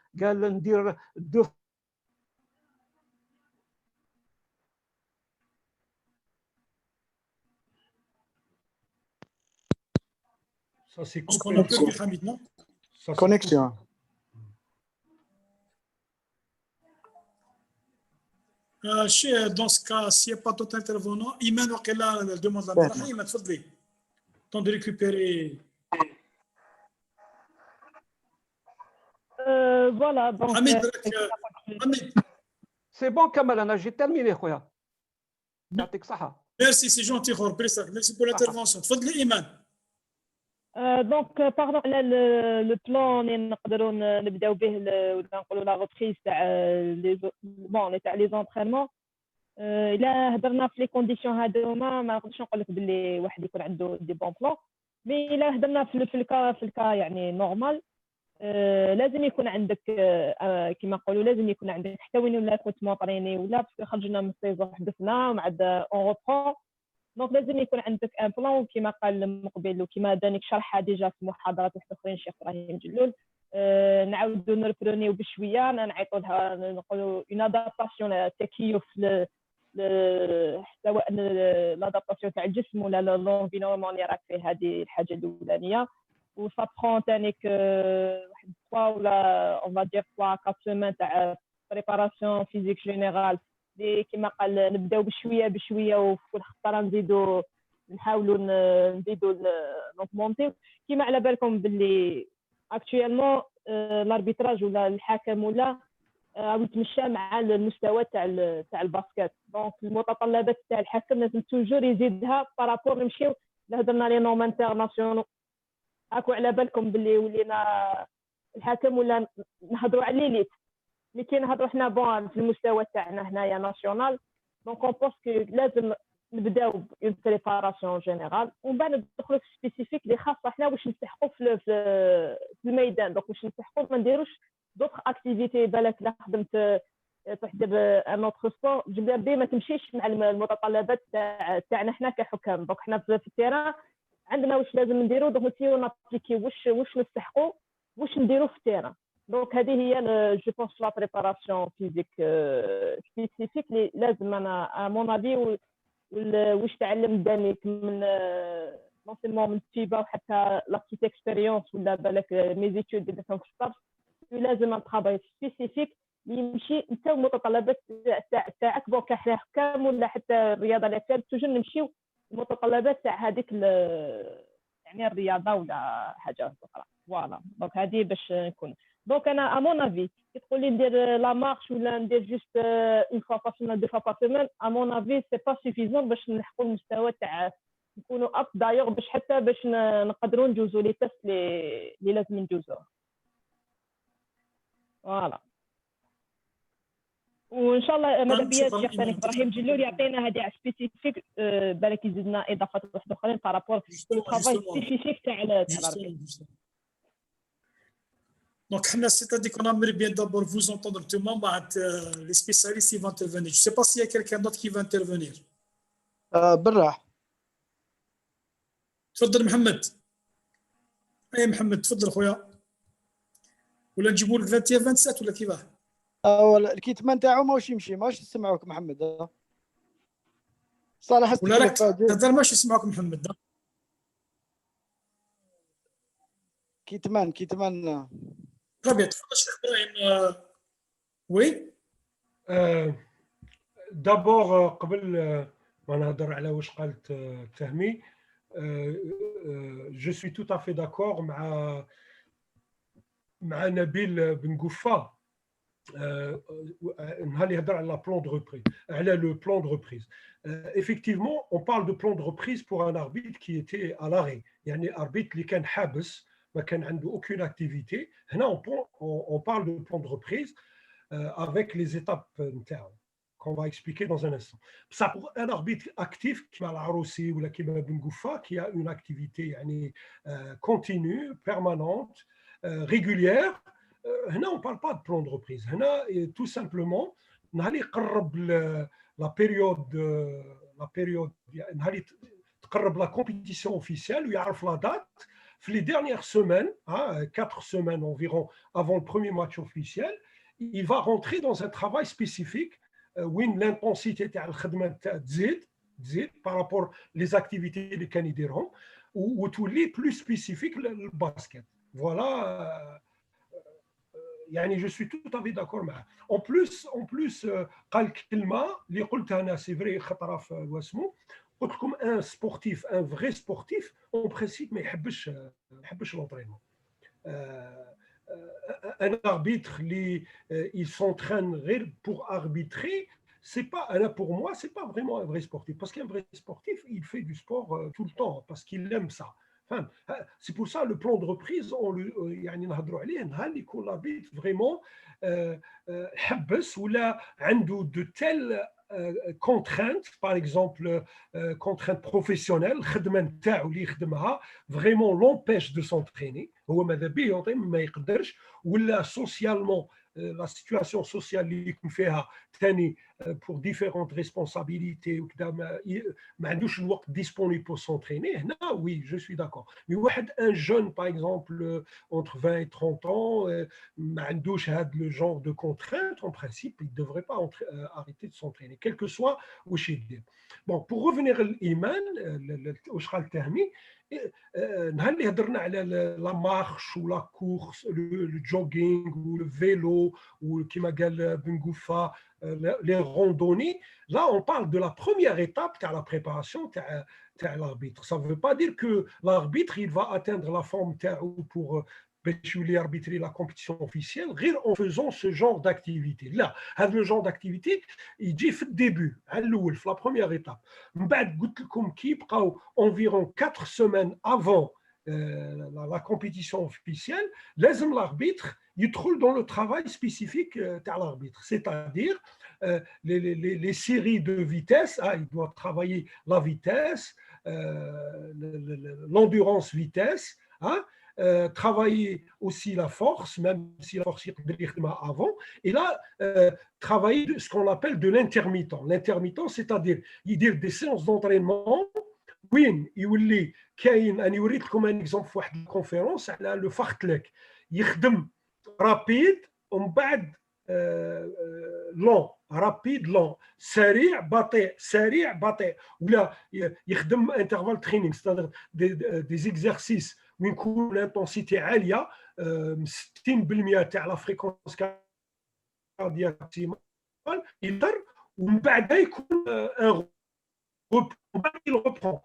Ça, c'est connexion. Dans ce cas, s'il n'y a pas d'autres intervenants, Iman, elle demande la parole. Iman, تفضلي. Temps de récupérer. Voilà. Donc, Hamid. C'est bon, Kamal, j'ai terminé, Khoya. Merci, c'est gentil, merci pour l'intervention. تفضلي إيمان. Donc, pardon, le plan اللي نقدروا نبداو به ولا نقولوا لا ريبريز تاع لي زونطرينمون. الا هضرنا في لي كونديسيون هادوما ما نقدرش نقول لك باللي واحد يكون عنده دي بون بلان، مي الا هضرنا في الكا يعني نورمال، لازم يكون عندك كما نقولوا لازم يكون عندك حتى وين ولا كنت موطريني ولا باسكو خرجنا من السيزون حدثنا ومع اون روبرون دونك لازم يكون عندك ان بلان كما قال المقبل وكما دانيك شرحها ديجا في محاضرات اخرين الشيخ ابراهيم جلول. نعاودوا نربرونيو بشويه نعيطوا لها نقولوا اون ادابتاسيون تكيف سواء لادابتاسيون تاع الجسم ولا لونفينمون اللي راك فيه. هذه الحاجه الاولانيه. و سا برون تانيك واحد 3 ولا اون فا دير 3 4 سيمين تاع بريباراسيون فيزيك جينيرال اللي كما قال نبداو بشويه بشويه وفي كل خطره نزيدوا نحاولوا نزيدوا نونطمونتيو. كما على بالكم باللي اكطويلمون الاربيتراج ولا الحكم ولا يتمشى مع المستوى تاع الباسكت. دونك المتطلبات تاع الحكم لازم توجور يزيدها بارابور نمشيو هضرنا لي نورم انترناسيونال. هاكو على بالكم باللي ولينا الحكم ولا نهضروا على ليليت مي كي نهضروا حنا بون في المستوى تاعنا هنايا ناسيونال. دونك اون بونس كو لازم نبداو اون بريباراسيون جينيرال ومن بعد ندخلوا في سبيسيفيك اللي خاصه حنا واش نستحقوا في الميدان. دونك واش نستحقوا ما نديروش دوطخ اكتيفيتي. بالك لا خدمت تحضر ان اوتر سبور جبنا بي ما تمشيش مع المتطلبات تاعنا حنا كحكام. دونك حنا في التيران عندنا واش لازم نديرو. دونك نسيو نابليكي واش نستحقوا واش نديرو في التيران. دونك هذه هي جو بونس لا بريباراسيون فيزيك سبيسيفيك اللي لازم انا مون افي واش تعلم دانيك من نون سيلمون من تيبا وحتى لا بتيت اكسبيريونس ولا بالك ميزيتود اللي درتهم في الصرف. لازم نترافاي سبيسيفيك اللي يمشي انت المتطلبات تاعك بون كحكام ولا حتى الرياضه اللي كانت توجور نمشيو المتطلبات تاع هذيك يعني الرياضه ولا حاجه اخرى. فوالا دونك هذه باش نكون. دونك انا امون افي كي تقول لي ندير لا مارش ولا ندير جوست اون فوا باغ سيمين دو فوا باغ سيمين امون افي سي با سوفيزون باش نحققوا المستوى تاع نكونوا اب دايوغ باش حتى باش نقدروا ندوزوا لي تيست اللي لازم ندوزوه. فوالا وان شاء الله ماذا بيا الشيخ ثاني ابراهيم جلول يعطينا هذه سبيسيفيك بالك يزيدنا اضافات واحده اخرين بارابور لو ترافاي سبيسيفيك تاع الاربيت. Donc, c'est-à-dire qu'on aimerait bien d'abord vous entendre tout le monde, les spécialistes qui vont intervenir. Je ne sais pas s'il y a quelqu'un d'autre qui va intervenir. بالراحه. تفضل محمد. اي محمد تفضل خويا. ولا نجيبوا لك 21 27 ولا كيفاه؟ الكيتمان تاعو ماهوش يمشي ماهوش نسمعوك محمد. صالح ولا راك تهضر ماهوش يسمعوك محمد. كيتمان ربيع تفضل الشيخ ابراهيم. وي دابور قبل ما نهضر على واش قالت تهمي جو سوي tout à fait d'accord مع نبيل بن قفا نهار يهضر على بلان دو ريبريز على لو بلان دو ريبريز. effectivement on parle de plan de reprise pour un arbitre qui était à l'arrêt يعني arbitre اللي كان حابس ما كان عنده aucune activité. هنا on parle de plan de reprise avec les étapes نتاعو qu'on va expliquer dans un instant. Ça pour un arbitre actif كيما العروسي ولا كيما بن قفا qui a une activité يعني continue permanente régulière. هنا on parle pas de plan de reprise. هنا tout simplement نهار يقرب la période نهار تقرب la compétition officielle ويعرف la date. في les dernières semaines, 4 semaines environ avant le premier match officiel, il va rentrer dans un travail spécifique où l'intensité تاع الخدمه تزيد par rapport les activités اللي كان يديرهم وتولي plus spécifique للباسكت. Voilà. يعني je suis tout à fait d'accord معاه. En plus قال كلمه اللي قلتها انا سي فري خطره في واسمو. قلت لكم ان سبورتيف ان فري سبورتيف اون برينسيپ ما يحبش لونطرينمون. ان اربيتر اللي il s'entraîne غير pour arbitrer, c'est pas pour moi c'est pas vraiment un vrai sportif, parce qu'un vrai sportif il fait du sport tout le temps parce qu'il aime ça. C'est pour ça le plan de reprise on يعني نهضروا عليه نهار اللي يكون l'arbitre vraiment حبس ولا عنده de telles contraintes, par exemple contraintes professionnelles, الخدمه نتاعو اللي يخدمها vraiment l'empêche de s'entraîner. هو ماذا بيه ينطي ما يقدرش ولا socialement la situation sociale اللي يكون فيها ثاني pour différentes responsabilités وكذا ما عندوش الوقت disponible pour s'entraîner هنا oui je suis d'accord mais واحد un jeune par exemple entre 20 et 30 ans ما عندوش هذا le genre de contraintes en principe il devrait pas arrêter de s'entraîner quel que soit واش يدير bon pour revenir للإيمان واش قال التهمي نهار اللي هضرنا على لا مارش ولا كورس لو جوغينغ ولو فيلو وكما قال بن قوفا les randonnées, là on parle de la première étape de la préparation de l'arbitre. Ça ne veut pas dire que l'arbitre il va atteindre la forme pour arbitrer la compétition officielle en faisant ce genre d'activité. Là, le genre d'activité, il dit au début, à la première étape. Environ 4 semaines avant la compétition officielle, l'arbitre il trouve dans le travail spécifique de l'arbitre, c'est-à-dire les séries de vitesse, il doit travailler la vitesse, l'endurance vitesse, travailler aussi la force, même si la force est avant, et là, travailler ce qu'on appelle de l'intermittent. L'intermittent, c'est-à-dire, il dit des séances d'entraînement, oui, il كاين أنا أريد لكم un exemple في واحد الكونفيرونس على لو فارتليك يخدم رابيد ومن بعد لون رابيد لون سريع بطيء سريع بطيء ولا يخدم انترفال ترينينغ ستادير دي زيكزارسيس وين يكون لانتونسيتي عاليه 60% تاع لا فريكونس كاردياك ماكسيمال يقدر ومن بعد يكون ان il reprend.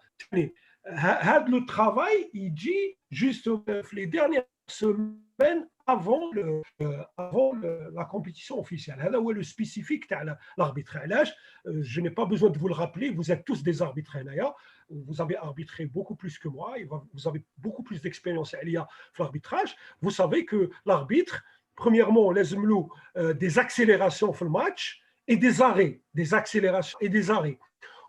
Le travail, il dit juste les dernières semaines avant la compétition officielle. C'est le spécifique de l'arbitrage. Je n'ai pas besoin de vous le rappeler, vous êtes tous des arbitres. Vous avez arbitré beaucoup plus que moi, vous avez beaucoup plus d'expérience à l'arbitrage. Vous savez que l'arbitre, premièrement, les des accélérations dans le match et des arrêts, des accélérations et des arrêts.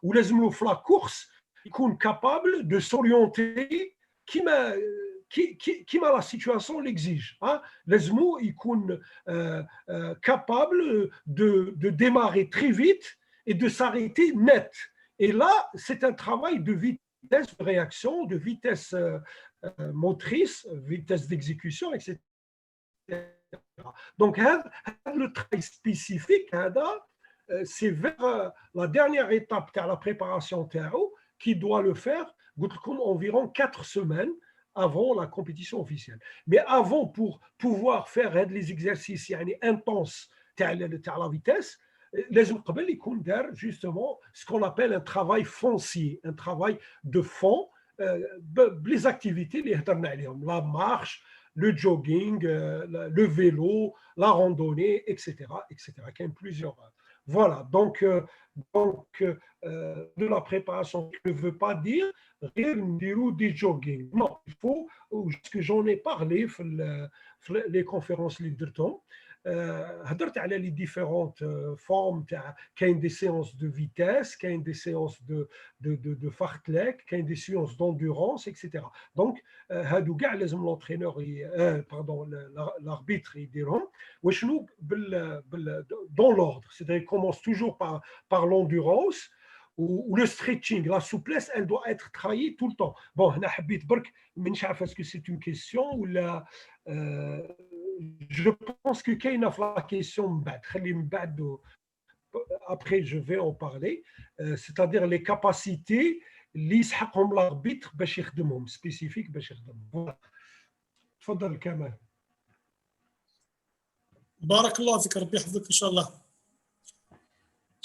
Ou les la course, ils sont capables de s'orienter qui la situation l'exige. Les mots, ils sont capables de démarrer très vite et de s'arrêter net. Et là, c'est un travail de vitesse de réaction, de vitesse motrice, vitesse d'exécution, etc. Donc, le travail spécifique, c'est vers la dernière étape de la préparation qui doit le faire environ 4 semaines avant la compétition officielle. Mais avant, pour pouvoir faire les exercices intenses de la vitesse, les justement ce qu'on appelle un travail foncier, un travail de fond, les activités, la marche, le jogging, le vélo, la randonnée, etc. etc. Il y a plusieurs. Voilà, donc de la préparation ne veut pas dire des jogging. Non, il faut, que j'en ai parlé dans les conférences leaderton, هضرت على les différentes formes, كاين des séances de vitesse, كاين des séances de fartlek, كاين des séances d'endurance, etc. Donc, هادو كاع لازم l'entraîneur, pardon, l'arbitre يديرهم وشنو dans l'ordre, c'est-à-dire il commence toujours par l'endurance ou le stretching, la souplesse, elle doit être travaillée tout le temps. Bon, هنا حبيت برك مانيش عارف est-ce que c'est une question ou la je pense que كاينه في la question من بعد خلي من بعد après je vais en parler, c'est-à-dire les capacités اللي يسحقهم l'arbitre باش يخدمهم spécifique باش يخدمهم. تفضل كمال. بارك الله فيك ربي يحفظك ان شاء الله.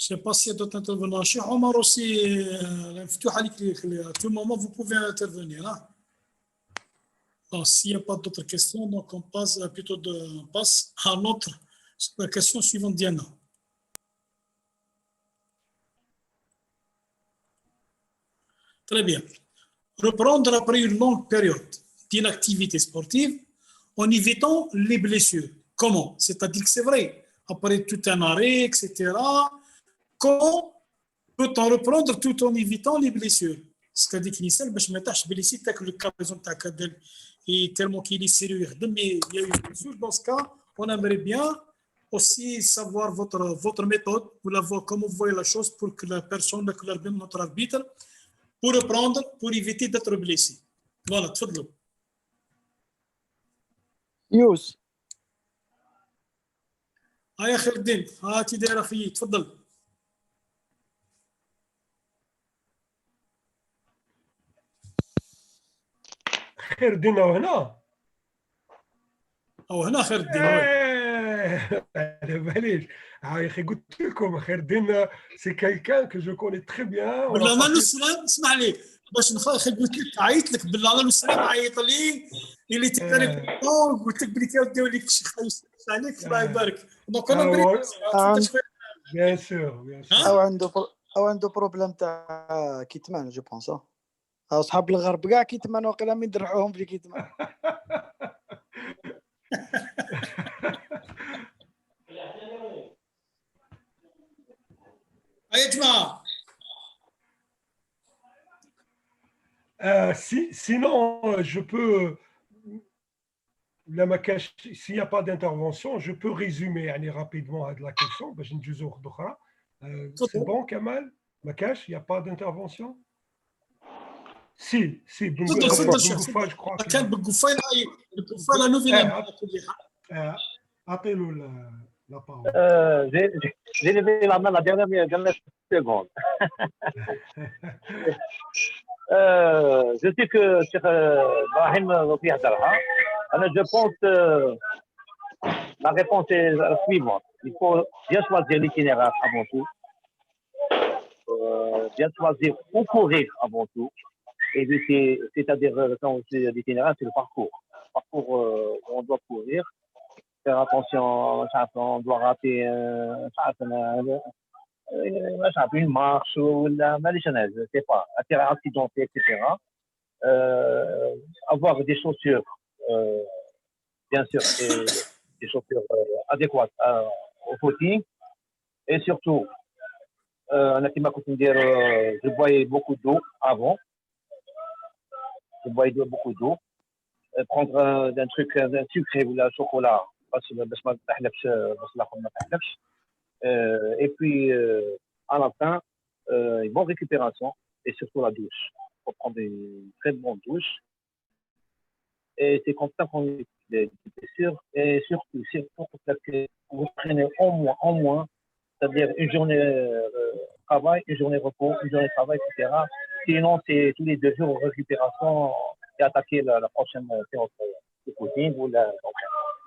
Je ne sais pas s'il y a d'autres intervenants. Chez Omar aussi, à tout moment, vous pouvez intervenir. Hein? Donc, s'il n'y a pas d'autres questions, donc on passe à la question suivante, Diana. Très bien. Reprendre après une longue période d'inactivité sportive en évitant les blessures. Comment? C'est-à-dire que c'est vrai, après tout un arrêt, etc., comment peut-on reprendre tout en évitant les blessures? C'est-à-dire qu'il y a باش ما تحش blessé تاك le cas par exemple تاع Kadel et tellement qu'il est sérieux mais il y a eu une blessure dans ce cas on aimerait bien aussi savoir votre méthode, comment vous voyez la chose pour que la personne, notre arbitre, pour reprendre, pour éviter d'être blessé. Voilà, تفضلوا. يوس يا خير الدين، هاتي داير اخي، تفضل. خير الدين هنا او هنا خير الدين. على باليش يا اخي قلت لكم خير الدين سي كيلكان كو جو كوني تري بيان. بالله ما السلام، اسمع لي باش اخي قلت لك عيط لك بالله ما السلام، عيط لي اللي تكلم قلت لك بلي كيوديو لك شي خايس عليك الله يبارك. دونك انا بيان سور او عنده بروبليم تاع كيتمان جو بونس. اصحاب الغرب كاع كيتمان وقيلا من درعوهم في كيتمان. يا جماعه sinon je peux là ma cache s'il n'y a pas d'intervention je peux résumer rapidement la question باش نجوزو واحده اخرى. C'est bon Kamal ma cache il n'y a pas d'intervention. Si Bengoufa je crois كان بقفا لا نوفينا اعطيله la parole. J'ai levé la main la dernière seconde. Je sais que Cheikh Brahim Lotfi Hadalha. Je pense la réponse est la suivante. Il faut bien choisir l'itinéraire avant tout. Bien choisir où courir avant tout. Éviter, c'est-à-dire quand l'itinéraire, c'est le parcours. Le parcours où on doit courir. Faire attention, on doit rater une marche ou la maléchannaise, je ne sais pas, un terrain accidenté, etc. Avoir des chaussures, bien sûr, des chaussures adéquates au footing. Et surtout, je bois beaucoup d'eau avant. Je bois beaucoup d'eau. Prendre un truc, un sucré ou un chocolat. Et puis à la fin une bonne récupération et surtout la douche. Il faut prendre une très bonne douche et c'est comme ça qu'on est sûr. Et surtout que vous prenez au moins c'est-à-dire une journée travail, une journée repos, une journée travail, etc. Sinon c'est tous les 2 jours récupération et attaquer la prochaine séance de footing ou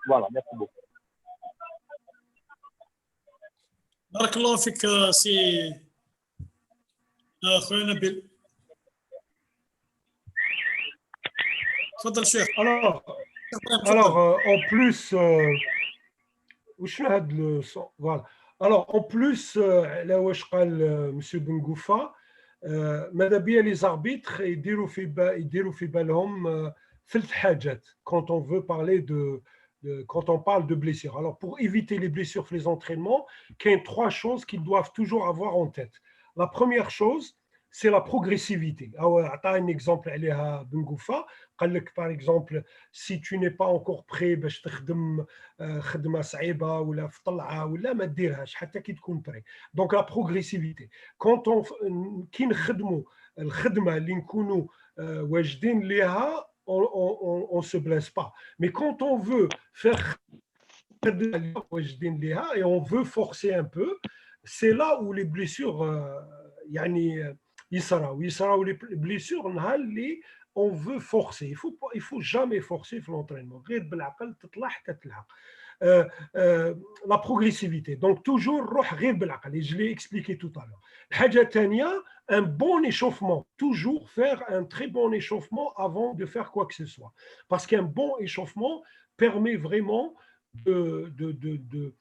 voilà, merci beaucoup. بارك الله فيك سي خويا نبيل. تفضل شيخ. Alors en plus voilà. Alors en plus là واش قال monsieur Bengoufa ماذا بيا les arbitres يديروا في بالهم 3 حاجات quand on veut parler quand on parle de blessures. Alors, pour éviter les blessures les entraînements, il y a 3 choses qu'ils doivent toujours avoir en tête. La première chose, c'est la progressivité. Un exemple, Bengoufa, par exemple, si tu n'es pas encore prêt, donc la progressivité. Quand on on ne se blesse pas. Mais quand on veut faire et on veut forcer un peu, c'est là où les blessures, les blessures, on veut forcer. Il faut jamais forcer l'entraînement. La progressivité. Donc toujours, je l'ai expliqué tout à l'heure. Un bon échauffement. Toujours faire un très bon échauffement avant de faire quoi que ce soit. Parce qu'un bon échauffement permet vraiment de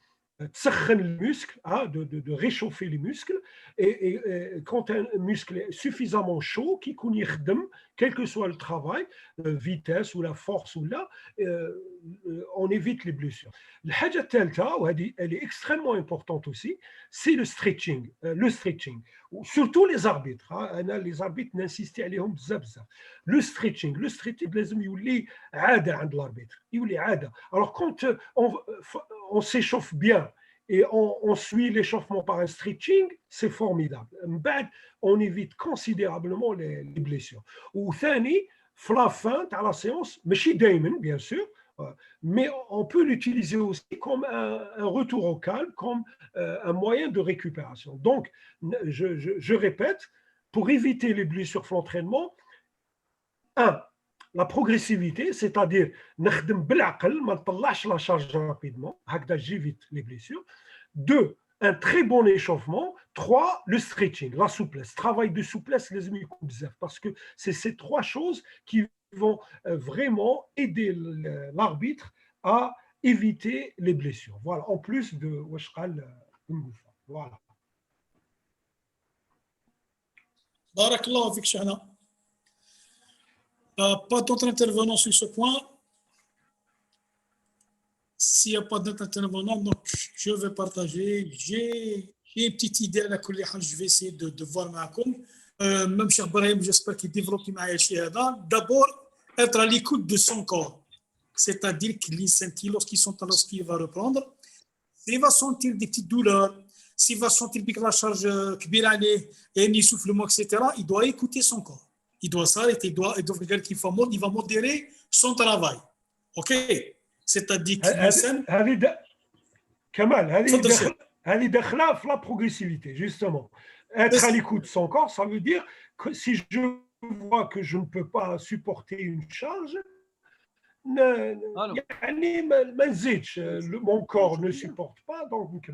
réchauffer les muscles. Et quand un muscle est suffisamment chaud, quel que soit le travail, vitesse ou la force, on évite les blessures. الحاجة الثالثة وهذه elle est extrêmement importante aussi, c'est le stretching. Surtout les arbitres. أنا les arbitres ننسيستي عليهم بزاف. Le stretching لازم يولي عادة عند l'arbitre. يولي عادة. Alors quand on s'échauffe bien et on suit l'échauffement par un stretching, c'est formidable. On évite considérablement les blessures. وثاني في la fin de la séance, ماشي دايما bien sûr, mais on peut l'utiliser aussi comme un retour au calme, comme un moyen de récupération. Donc, je répète, pour éviter les blessures sur l'entraînement, 1. La progressivité, c'est-à-dire نخدم بالعقل ما نطلعش la charge rapidement, هكذا j'évite les blessures. 2. Un très bon échauffement. 3. Le stretching, la souplesse. Travail de souplesse, les amis, parce que c'est ces 3 choses qui vont vraiment aider l'arbitre à éviter les blessures. Voilà, en plus de voilà. Barakallah fik Shahna. Pas d'autres intervenants sur ce point. S'il n'y a pas d'autres intervenants, donc je vais partager. J'ai une petite idée à la collègue, je vais essayer de voir معكم. Même Cheikh Brahim, j'espère qu'il développe معايا الشيء هذا. D'abord, être à l'écoute de son corps. C'est-à-dire que lorsqu'il va reprendre, s'il va sentir des petites douleurs, s'il va sentir que la charge كبيرة عليه et un essoufflement, etc., il doit écouter son corps. Il doit s'arrêter, il doit regarder qu'il va modérer son travail. OK? C'est-à-dire que Kamal, elle est داخلة في la progressivité, justement. Être à l'écoute de son corps, ça veut dire que si je vois que je ne peux pas supporter une charge, mon corps ne supporte pas, donc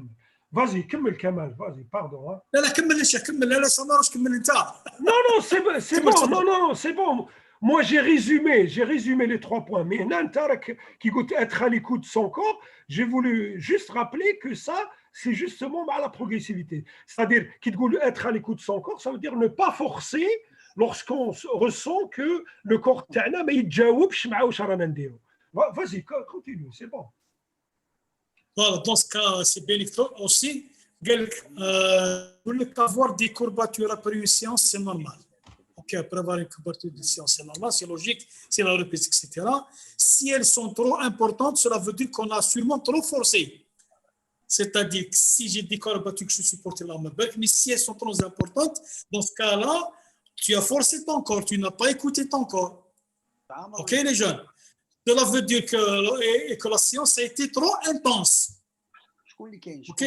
vas-y, كمل Kamal, vas-y, pardon. Hein. لا كمل الشيخ كمل لا سماروش كمل انت. Non, c'est bon, non, c'est bon. Moi, j'ai résumé les 3 points. Mais Nantarak qui goûte être à l'écoute de son corps, j'ai voulu juste rappeler que ça, c'est justement la progressivité. C'est-à-dire qu'il dit être à l'écoute de son corps, ça veut dire ne pas forcer lorsqu'on ressent que le corps تاعنا ما يتجاوبش مع واش رانا نديرو. Vas-y, continue, c'est bon. Voilà, dans ce cas, c'est bien aussi. Avoir des courbatures après une séance, c'est normal. Ok, après avoir une courbature de séance, c'est normal, c'est logique, c'est la reprise, etc. Si elles sont trop importantes, cela veut dire qu'on a sûrement trop forcé. C'est-à-dire que si j'ai des courbatures que je supporte là, mais si elles sont trop importantes, dans ce cas-là, tu as forcé ton corps, tu n'as pas écouté ton corps. Ok, les jeunes? Cela veut dire que la séance a été trop intense. Ok.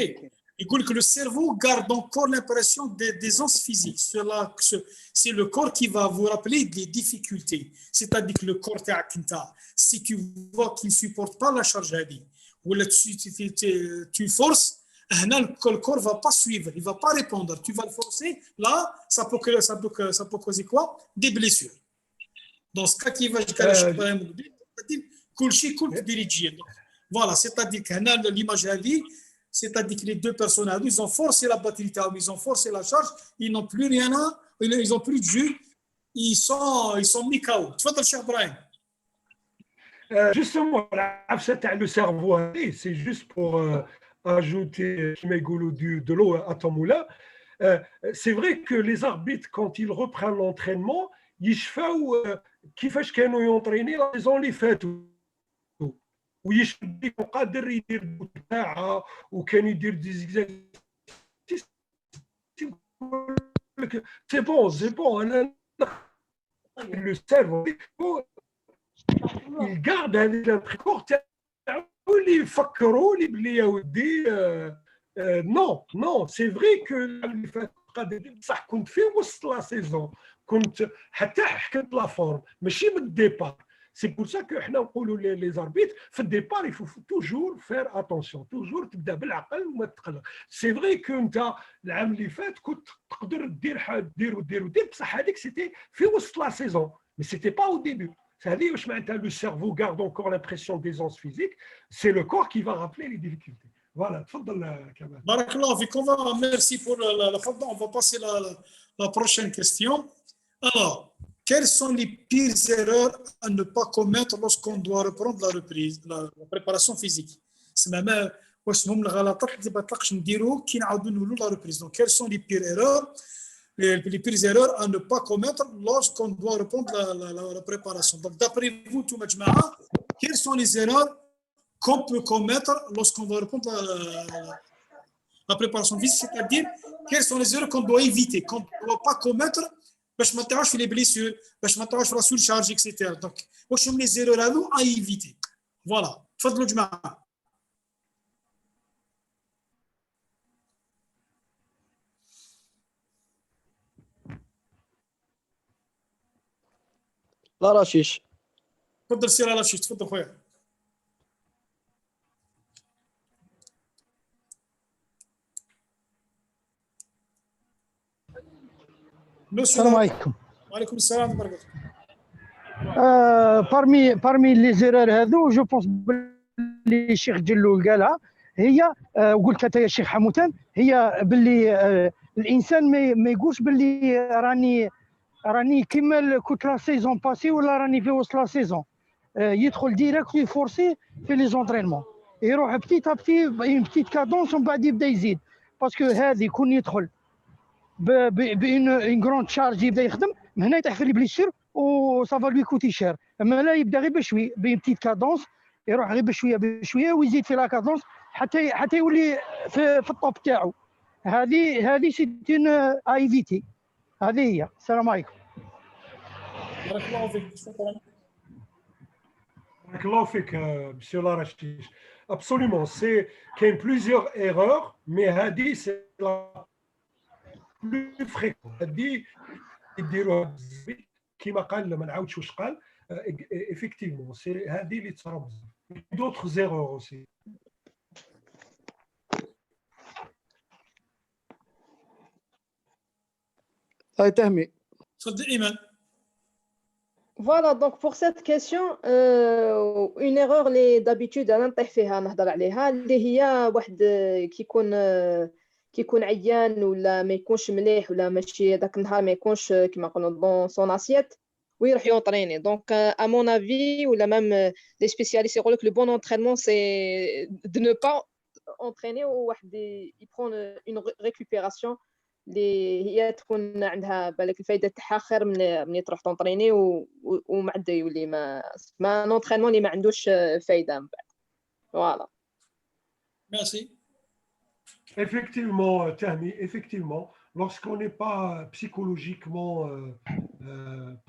Il dit que le cerveau garde encore l'impression d'aisance physique. C'est le corps qui va vous rappeler des difficultés. C'est-à-dire que le corps, si tu vois qu'il ne supporte pas la charge à vie, ou là tu forces, le corps ne va pas suivre, il ne va pas répondre. Tu vas le forcer, là, ça peut causer quoi? Des blessures. Dans ce cas, il va voilà, c'est-à-dire que l'image à vie, c'est-à-dire que les 2 personnes, ils ont forcé la batterie, ils ont forcé la charge, ils n'ont plus rien, ils n'ont plus de jus, ils sont mis KO. تفضل Cheikh Brahim. Justement, le cerveau, c'est juste pour ajouter de l'eau à ton moulin. C'est vrai que les arbitres, quand ils reprennent l'entraînement, يشفاو كيفاش كانوا يونطريني لا سيزون اللي فاتوا ويشدي قادر يدير ساعه وكان يدير دي زيكزارسيس سي بون انا لو سيرفو يقعد هذيك البريكور تاعو اللي يفكروا اللي بلي يا ودي نو سي فري كو اللي فات قادر بصح كنت في وسط لا سيزون كنت حتى حكمت لا فورم ماشي من الديبار. سي بور سا كو حنا نقولوا لي زاربيت في الديبار يفو توجور فير اتونسيون توجور تبدا بالعقل وما تقلق. سي فري كو انت العام اللي فات كنت تقدر دير بصح هذيك سيتي في وسط لا سيزون مي سيتي با او ديبي. هذه واش معناتها لو سيرفو غارد انكور لامبرسيون ديزونس فيزيك سي لو كور كي فا رابلي لي ديفيكولتي. Voilà, Kamal. Barakallah, merci pour la fin. On va passer à la prochaine question. Alors, quelles sont les pires erreurs à ne pas commettre lorsqu'on doit reprendre la préparation physique. C'est même واش هم الغلطات اللي ما تطلقش نديرو كي نعاودو نولوا لا ريبريز. Donc quelles sont les pires erreurs à ne pas commettre lorsqu'on doit reprendre la préparation. Donc d'après vous tout majma'a, quelles sont les erreurs qu'on peut commettre lorsqu'on va reprendre la préparation physique, c'est-à-dire quelles sont les erreurs qu'on doit éviter, qu'on ne doit pas commettre باش ما نطيحوش في les blessures, باش ما نطيحوش في la surcharge, etc. Donc واش هم les erreurs هذو à éviter. Voilà. تفضلوا جماعه. لا رشيش. تفضل سير على رشيش، تفضل خويا. السلام عليكم. وعليكم السلام ورحمة الله. parmi les erreurs هذو جو بونس باللي الشيخ جلول قالها هي وقلت حتى يا الشيخ حموتان، هي باللي الانسان ما يقولش باللي راني كيما كنت لا سيزون باسي ولا راني في وسط لا سيزون، يدخل ديريكت يفورسي في لي زونطرينمون، يروح بتيت ابتي اون بتيت كادونس ومن بعد يبدا يزيد، باسكو هذه كون يدخل بان غروند شارج يبدا يخدم من هنا يطيح في لي بليسير و سافا لوي كوتي شير. اما لا يبدا غير بشوي بين بتيت كادونس، يروح غير بشويه بشويه ويزيد في لا كادونس حتى يولي في الطوب تاعو. هذه سي اون ايفيتي. هذه هي. السلام عليكم. بارك الله فيك. بارك الله فيك مسيو لارشيش. Absolument, c'est qu'il y a plusieurs erreurs, mais هذه c'est la plus fréquente. هذه يديروها كيما قال، ما نعاودش واش قال. Effectivement, c'est هذه اللي تصرا بزاف. D'autres erreurs aussi. هاي تهمي. تفضل إيمان. Voilà, donc pour cette question, une erreur اللي d'habitude انا نطيح فيها نهضر عليها، اللي هي واحد كيكون عيان ولا ما يكونش مليح ولا ماشي داك النهار ما يكونش كيما نقولوا دون سون اسيت ويروح يونطريني. دونك ا مون افي ولا ميم لي سبيسياليست يقول لك لو بون انtraînement سي دو نو با انtraîner وواحد يبرون اون ريكوبيراسيون اللي هي تكون عندها بالك الفايده تاعها خير من تروح تونطريني ومن بعد يولي ما نونطرينمون اللي ما عندوش فايده من بعد. فوالا. ميرسي. Effectivement, Tahmi, effectivement, lorsqu'on n'est pas psychologiquement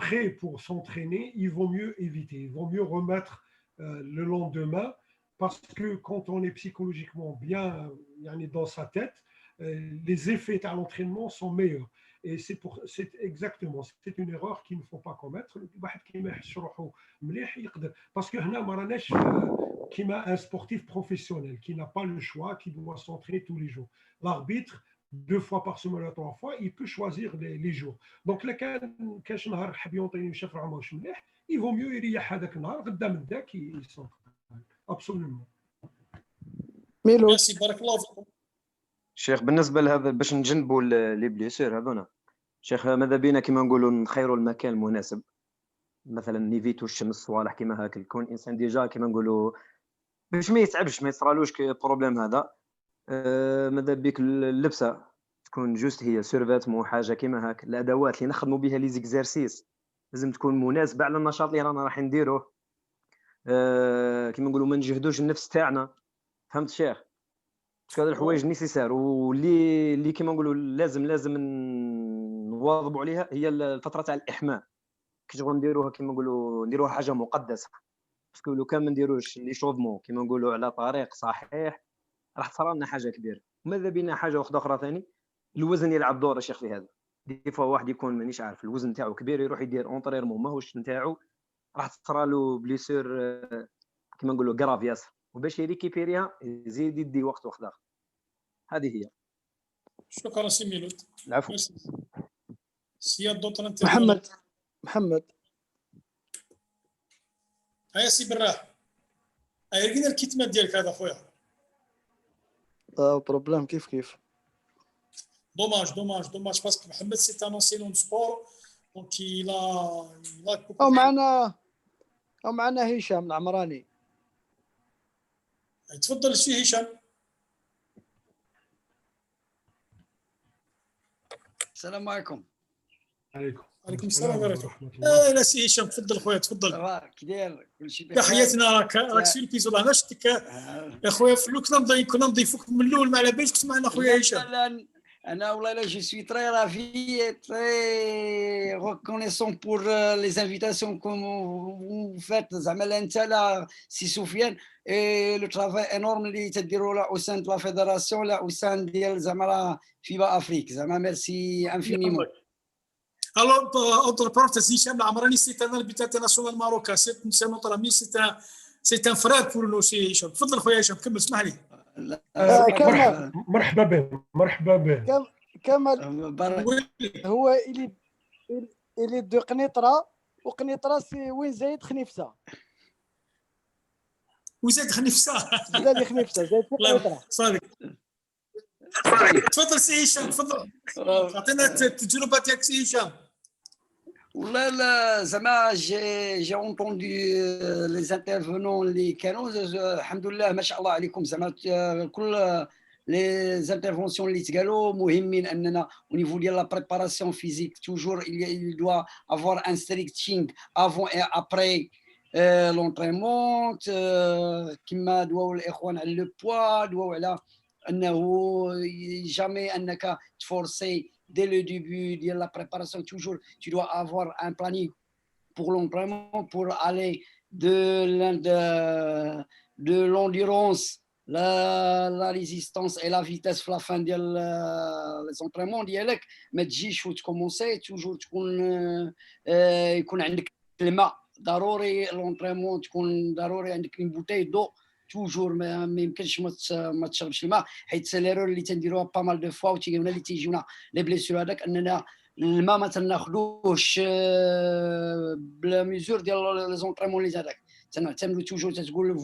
prêt pour s'entraîner, il vaut mieux éviter, il vaut mieux remettre le lendemain, parce que quand on est psychologiquement bien dans sa tête, les effets à l'entraînement sont meilleurs. Et c'est exactement, c'est une erreur qu'il ne faut pas commettre. Parce que un sportif professionnel qui n'a pas le choix, qui doit s'entraîner tous les jours. L'arbitre, 2 fois par semaine ou 3 fois, il peut choisir les jours. Donc, il vaut mieux il s'entraîne. Absolument. Merci, بارك الله فيكم. شيخ بالنسبه لهذا باش نجنبوا لي بليسير هذونا، شيخ ماذا بينا كيما نقولوا نخيروا المكان المناسب، مثلا نيفيتو الشمس صوالح كيما هاك، يكون الانسان ديجا كيما نقولوا باش ما يتعبش ما يصرالوش البروبليم هذا. ماذا بيك اللبسه تكون جوست هي سيرفاتمون حاجه كيما هاك. الادوات اللي نخدموا بها لي زيكزارسيس لازم تكون مناسبه على النشاط اللي رانا راح نديروه. كيما نقولوا ما نجهدوش النفس تاعنا، فهمت شيخ؟ هذا الحوايج نيسيسار واللي كيما نقولوا لازم نواظبوا عليها هي الفتره تاع الاحماء. كي تبغوا نديروها كيما نقولوا نديروها حاجه مقدسه، باسكو لو كان ما نديروش لي شوفمون كيما نقولوا على طريق صحيح راح تصرى لنا حاجه كبيره. وماذا بينا حاجه واحده اخرى ثاني، الوزن يلعب دور يا شيخ في هذا. دي فوا واحد يكون مانيش عارف الوزن تاعو كبير يروح يدير اونطريرمون ماهوش نتاعو، راح تصرى له بليسور كيما نقولوا كراف ياسر، وباش يريكيبيريها يزيد يدي وقت اخر. هذه هي. شكرا سي ميلود. العفو. سياد دوطر محمد هيا سي براح، لقينا الكتمان ديالك هذا خويا. بروبليم كيف دوماج باسكو محمد سي ان انسيون دو سبور دونك il a أو معنا هشام العمراني. تفضل السي هشام. السلام عليكم. عليكم السلام ورحمة الله. لا سي هشام تفضل خويا تفضل. كي داير كلشي بخير؟ تحياتنا راك سي البيزود انا شفتك يا خويا كنا نضيفوك من الاول ما على بالش كنت معنا خويا هشام. أنا والله je suis très ravi et très reconnaissant pour les invitations que vous faites زعما أنت لا سي سفيان et le travail énorme اللي تديروا له au sein de la fédération là au sein ديال زعما FIBA Afrique زعما merci infiniment. Alors, entre parenthèses, Hicham Amrani, c'est un arbitre international marocain. C'est notre ami, c'est un frère pour nous, c'est Hicham. تفضل خويا هشام كمل اسمح لي. مرحبا به مرحبا به. كمال هو اللي دو قنيطرة وقنيطرة سي وين زايد خنيفسة. وزاد خنيفسة. زاد خنيفسة زايد قنيطرة. صادق. تفضل سي هشام تفضل. عطينا التجربة تاعك سي هشام. والله زعما j'ai entendu les intervenants اللي كانوا الحمد لله ما شاء الله عليكم زعما كل les interventions اللي تقالوا مهمين اننا au niveau ديال la préparation physique toujours il doit avoir un stretching avant et après l'entraînement كما دواو الاخوان على لو بوا دواو على انه jamais انك تفورسي dès le début de la préparation, toujours, tu dois avoir un planning pour l'entraînement, pour aller de l'endurance, la résistance et la vitesse à la fin des entraînements ديالك. ما تجيش وتكومونسي toujours يكون عندك الماء ضروري الانترينمون تكون ضروري عندك une bouteille d'eau توجور ما يمكنش ما تشربش الماء حيت سي ليرور اللي تنديروها با مال دو فوا وتيجيونا اللي تيجيونا لي بليسيور هذاك اننا الماء ما تناخذوش بلا ميزور ديال لي زونطريمون اللي هذاك تنعتمدوا توجور تقول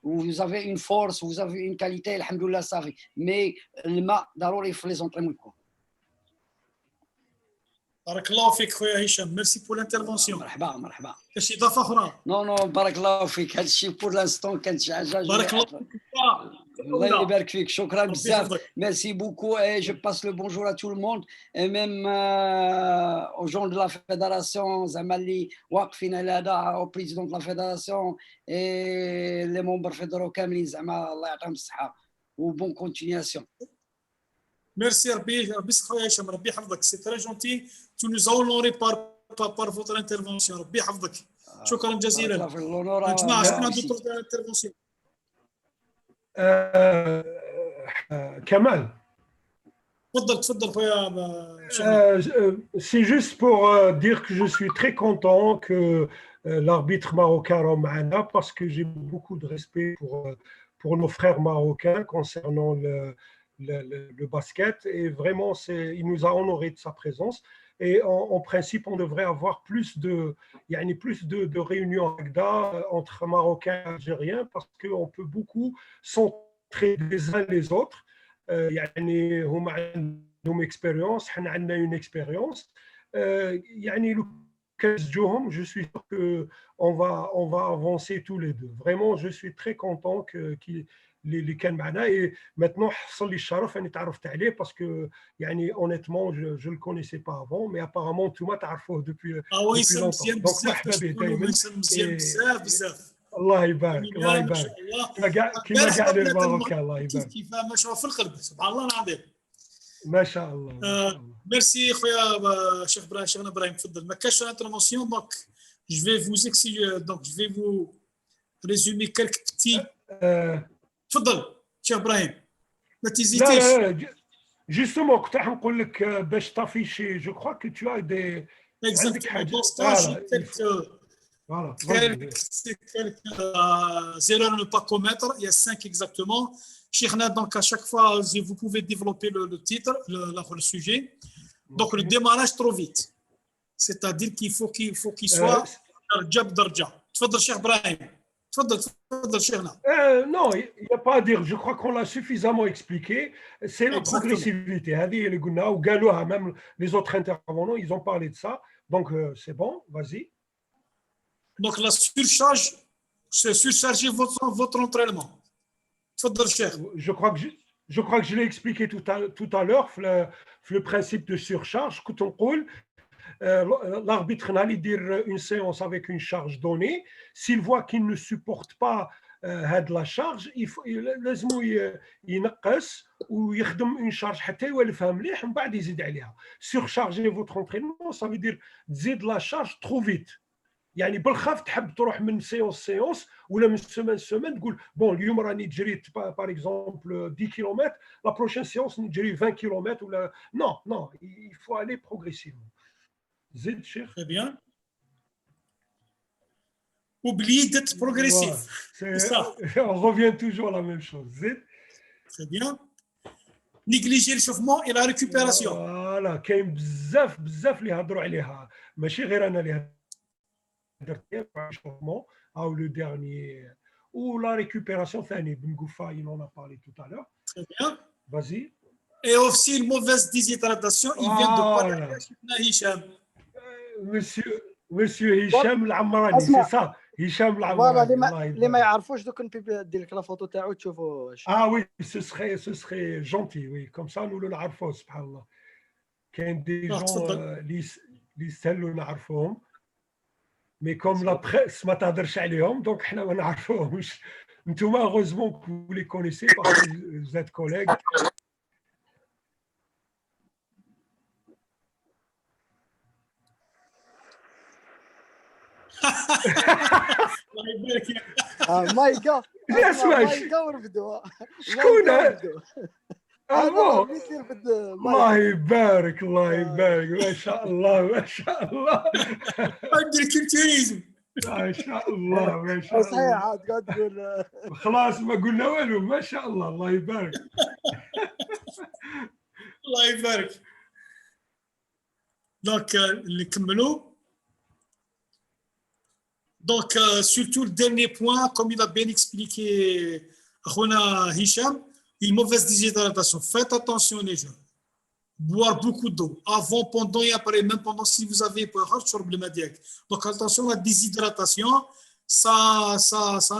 vous avez une force vous avez une qualité الحمد لله صافي مي الماء ضروري في لي زونطريمون يكون. بارك الله فيك خويا هشام ميرسي بور لانترفونسيون. مرحبا كاين شي اضافه اخرى؟ نو بارك الله فيك هذا الشيء بور لانستون كانت شي حاجه بارك الله فيك. الله يبارك فيك شكرا بزاف ميرسي بوكو اي جو باس لو بونجور ا تو لو موند اي ميم او جون دو لا فيدراسيون زعما اللي واقفين على هذا او بريزيدون دو لا فيدراسيون اي لي ممبر فيدرو كاملين زعما الله يعطيهم الصحه وبون كونتينياسيون. Merci ربي يسخ خويا هشام ربي يحفظك سي تري جونتي تو نوز اونوري بار فوتر انترفونسيون ربي يحفظك شكرا جزيلا. جماعه شكون عنده دوطر انترفونسيون؟ كمال تفضل خويا. C'est juste pour dire que je suis très content que l'arbitre marocain soit معنا parce que j'ai beaucoup de respect pour nos frères marocains concernant le basket et vraiment il nous a honoré de sa présence et en principe on devrait avoir plus de réunions entre Marocains et Algériens parce qu'on peut beaucoup s'entraider les uns les autres. هم عندهم expérience حنا عندنا une expérience لو كنسجوهم je suis sûr que on va avancer tous les deux. Vraiment je suis très content اللي كان معنا et maintenant حصل لي الشرف اني تعرفت عليه parce que honnêtement je le connaissais pas avant mais apparemment نتوما تعرفوه depuis longtemps donc مرحبا به دائما بزاف الله يبارك الله يبارك كما كاع الماروكان الله يبارك كيف ما شاء في القلب سبحان الله العظيم ما شاء الله ميرسي خويا شيخنا ابراهيم تفضل ما كاش انترفونسيون دونك je vais vous donc je vais vous résumer quelques petits تفضل شيخ ابراهيم ما تيزيتيش. لا جوستومون كنت راح نقول لك باش تافيشي جو كخوا كو تو دي عندك حاجه voilà quelques erreurs à ne pas commettre il y a 5 exactement. Cheikhna donc à chaque fois vous pouvez développer le titre le sujet. Donc le démarrage trop vite c'est-à-dire qu'il faut qu'il soit درجه بدرجه. تفضل شيخ ابراهيم تفضل شيخنا. Non, il n'y a pas à dire. Je crois qu'on l'a suffisamment expliqué. C'est la progressivité. هذه اللي قلنا وقالوها même les autres intervenants, ils ont parlé de ça. Donc, c'est bon, vas-y. Donc, la surcharge, c'est surcharger votre entraînement. Je crois que je l'ai expliqué tout à l'heure, le principe de surcharge. Quand on roule, l'arbitre il dit une séance avec une charge donnée. S'il voit qu'il ne supporte pas la charge, لازم ينقص ويخدم une charge حتى يولفها مليح ومن بعد يزيد عليها. Surcharger votre entraînement, ça veut dire تزيد la charge trop vite. يعني بالخف تحب تروح من séance ولا من semaine تقول bon اليوم راني جريت par exemple 10 km, la prochaine séance نجري 20 km ولا non, il faut aller progressivement. زيد شيخ. Très bien. Oubliez d'être progressif. C'est ça. On revient toujours à la même chose. زيد. Très bien. Négliger l'échauffement et la récupération. Voilà, كاين بزاف اللي يهضروا عليها ماشي غير انا اللي ou le dernier, ou la récupération, Ben Goufa, il en a parlé tout à l'heure. Très bien. Vas-y. Et aussi une mauvaise déshydratation, il vient de parler à Hicham. Monsieur Hicham Al-Amrani, c'est ça. Hicham Al-Amrani. Voilà, اللي ما يعرفوش دوك ندير لك لا فوتو تاعو تشوفوا. Ah oui, ce serait gentil, oui. Comme ça, nous le نعرفوه سبحان الله. كاين des gens اللي يستاهلوا نعرفوهم. Mais comme la presse ما تهضرش عليهم, donc حنا ما نعرفوهمش. نتوما heureusement que vous les connaissez parce que vous êtes collègues. مايكا ورفدوها. شكون الله يبارك الله يبارك ما شاء الله ما شاء الله عندي الكنتيزم ما شاء الله ما شاء الله صحيح عاد قاعد تقول خلاص ما قلنا والو ما شاء الله الله يبارك الله يبارك. دونك نكملوا. Donc, surtout le dernier point, comme il a bien expliqué Khona Hicham, une mauvaise déshydratation. Faites attention les gens. Boire beaucoup d'eau, avant, pendant et après, même pendant si vous avez peur. Donc, attention à la déshydratation, ça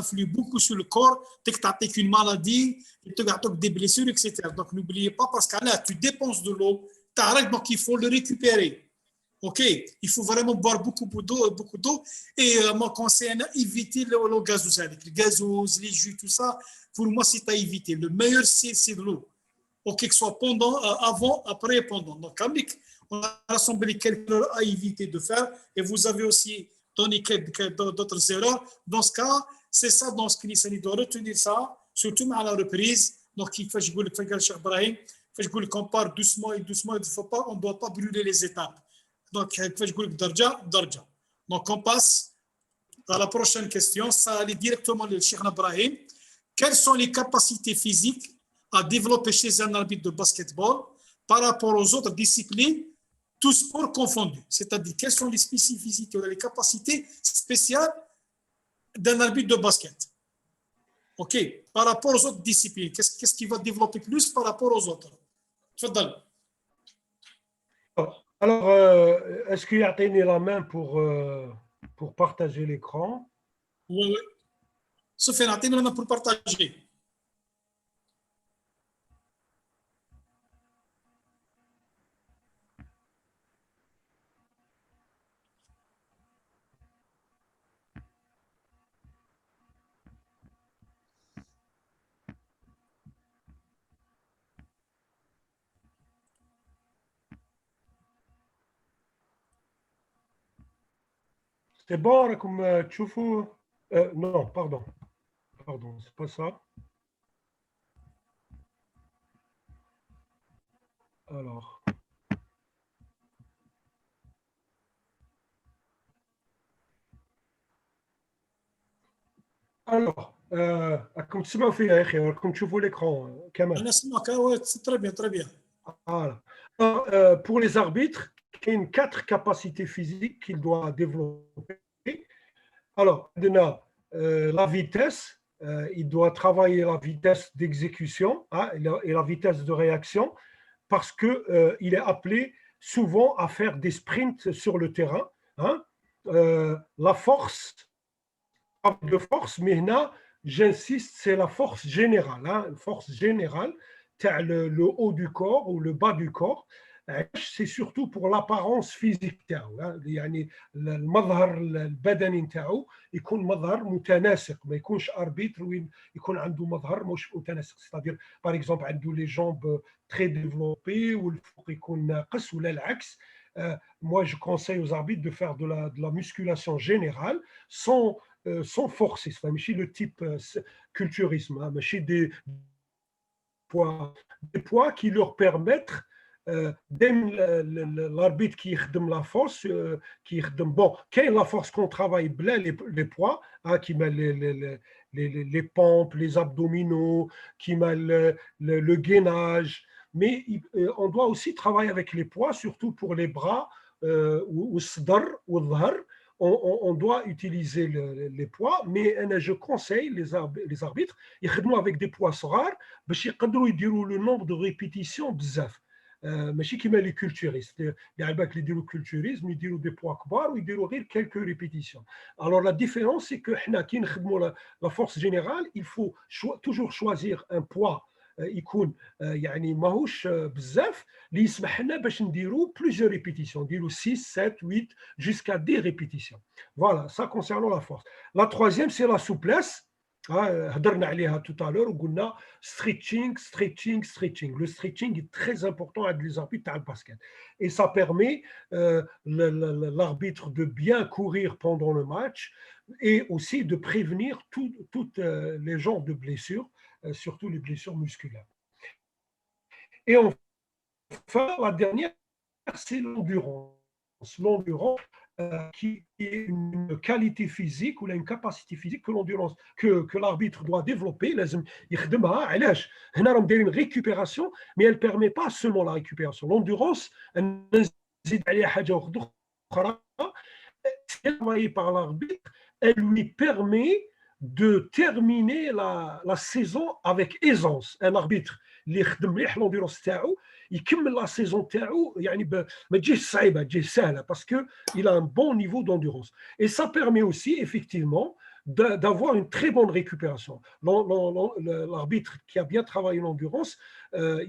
influe beaucoup sur le corps. Dès que tu as une maladie, tu as des blessures, etc. Donc, n'oubliez pas, parce que là, tu dépenses de l'eau, tu arrêtes, donc il faut le récupérer. Ok, il faut vraiment boire beaucoup d'eau. Et mon conseil, éviter le gazous, avec le gazous, les jus, tout ça. Pour moi, c'est à éviter. Le meilleur, c'est de l'eau. Ok, que ce soit pendant, avant, après et pendant. Donc, on a rassemblé quelques erreurs à éviter de faire. Et vous avez aussi donné d'autres erreurs. Dans ce cas, c'est ça, dans ce qu'il s'agit de retenir ça, surtout à la reprise. Donc, il faut que je vous le fasse, Cheikh Ibrahim. Il faut que je vous le compare doucement et doucement. On ne doit pas brûler les étapes. Donc, on passe à la prochaine question. Ça allait directement le Cheikh Ibrahim. Quelles sont les capacités physiques à développer chez un arbitre de basketball par rapport aux autres disciplines, tous sports confondus? C'est-à-dire, quelles sont les spécificités ou les capacités spéciales d'un arbitre de basket? OK. Par rapport aux autres disciplines, qu'est-ce qui va développer plus par rapport aux autres? Tfadal. Alors, est-ce qu'il y a la main pour partager l'écran? Oui. Sauf qu'il y a la main pour partager. C'est bon, comme تشوفوا non, pardon, c'est pas ça. Alors, comme تسمعوا فيها يا اخي راكم تشوفوا l'écran كمان. أنا أسمعك c'est très bien, très bien. Voilà. Pour les arbitres, il y a 4 capacités physiques qu'il doit développer. Alors, la vitesse, il doit travailler la vitesse d'exécution et la vitesse de réaction parce qu'il est appelé souvent à faire des sprints sur le terrain. Hein. La force, de force, mais là, j'insiste, c'est la force générale, hein, force générale, le haut du corps ou le bas du corps. C'est surtout pour l'apparence physique تاعو يعني المظهر البدني نتاعو يكون مظهر متناسق ما يكونش اربيتر وين يكون عنده مظهر مش متناسق c'est-à-dire par exemple عنده les jambes très développées والفوق يكون ناقص ولا العكس. Moi je conseille aux arbitres de faire de la musculation générale sans forcer, c'est ماشي le type culturisme, ماشي des poids qui leur permettent l'arbitre qui يخدم la force qui يخدم bon كاين la force qu'on travaille بلا les poids qui met les pompes, les abdominaux, qui met le gainage, mais on doit aussi travailler avec les poids, surtout pour les bras ou الصدر والظهر. On doit utiliser les poids, mais je conseille les arbitres يخدموا avec des poids صغار باش يقدروا يديروا le nombre de répétitions بزاف. ماشي كيما لي كولتوريست اللي على بالك اللي يديروا كولتوريزم يديروا دي بوا كبار ويديروا غير كالكو ريبيتيسيون. الوغ لا ديفيرونس سي كو حنا كي نخدموا لا فورس جينيرال il faut toujours choisir un poids يكون يعني ماهوش بزاف اللي يسمح لنا باش نديروا plusieurs répétitions, نديروا 6 7 8 jusqu'à 10 répétitions. Voilà, ça concernant la force. La troisième c'est la souplesse. هضرنا عليها tout à l'heure وقلنا stretching. Le stretching est très important avec les arbitres تاع الباسكت et ça permet l'arbitre de bien courir pendant le match et aussi de prévenir toutes les genres de blessures, surtout les blessures musculaires. Et enfin, la dernière, c'est l'endurance. L'endurance qui est une qualité physique ou une capacité physique que l'arbitre doit développer. Une récupération, mais elle ne permet pas seulement la récupération. L'endurance, travaillée par l'arbitre, elle lui permet de terminer la saison avec aisance. Un arbitre اللي يخدم مليح l'endurance تاعو يكمل la saison تاعو يعني ما تجيش صعيبه تجي سهله parce que il a un bon niveau d'endurance et ça permet aussi effectivement d'avoir une très bonne récupération. L'arbitre qui a bien travaillé l'endurance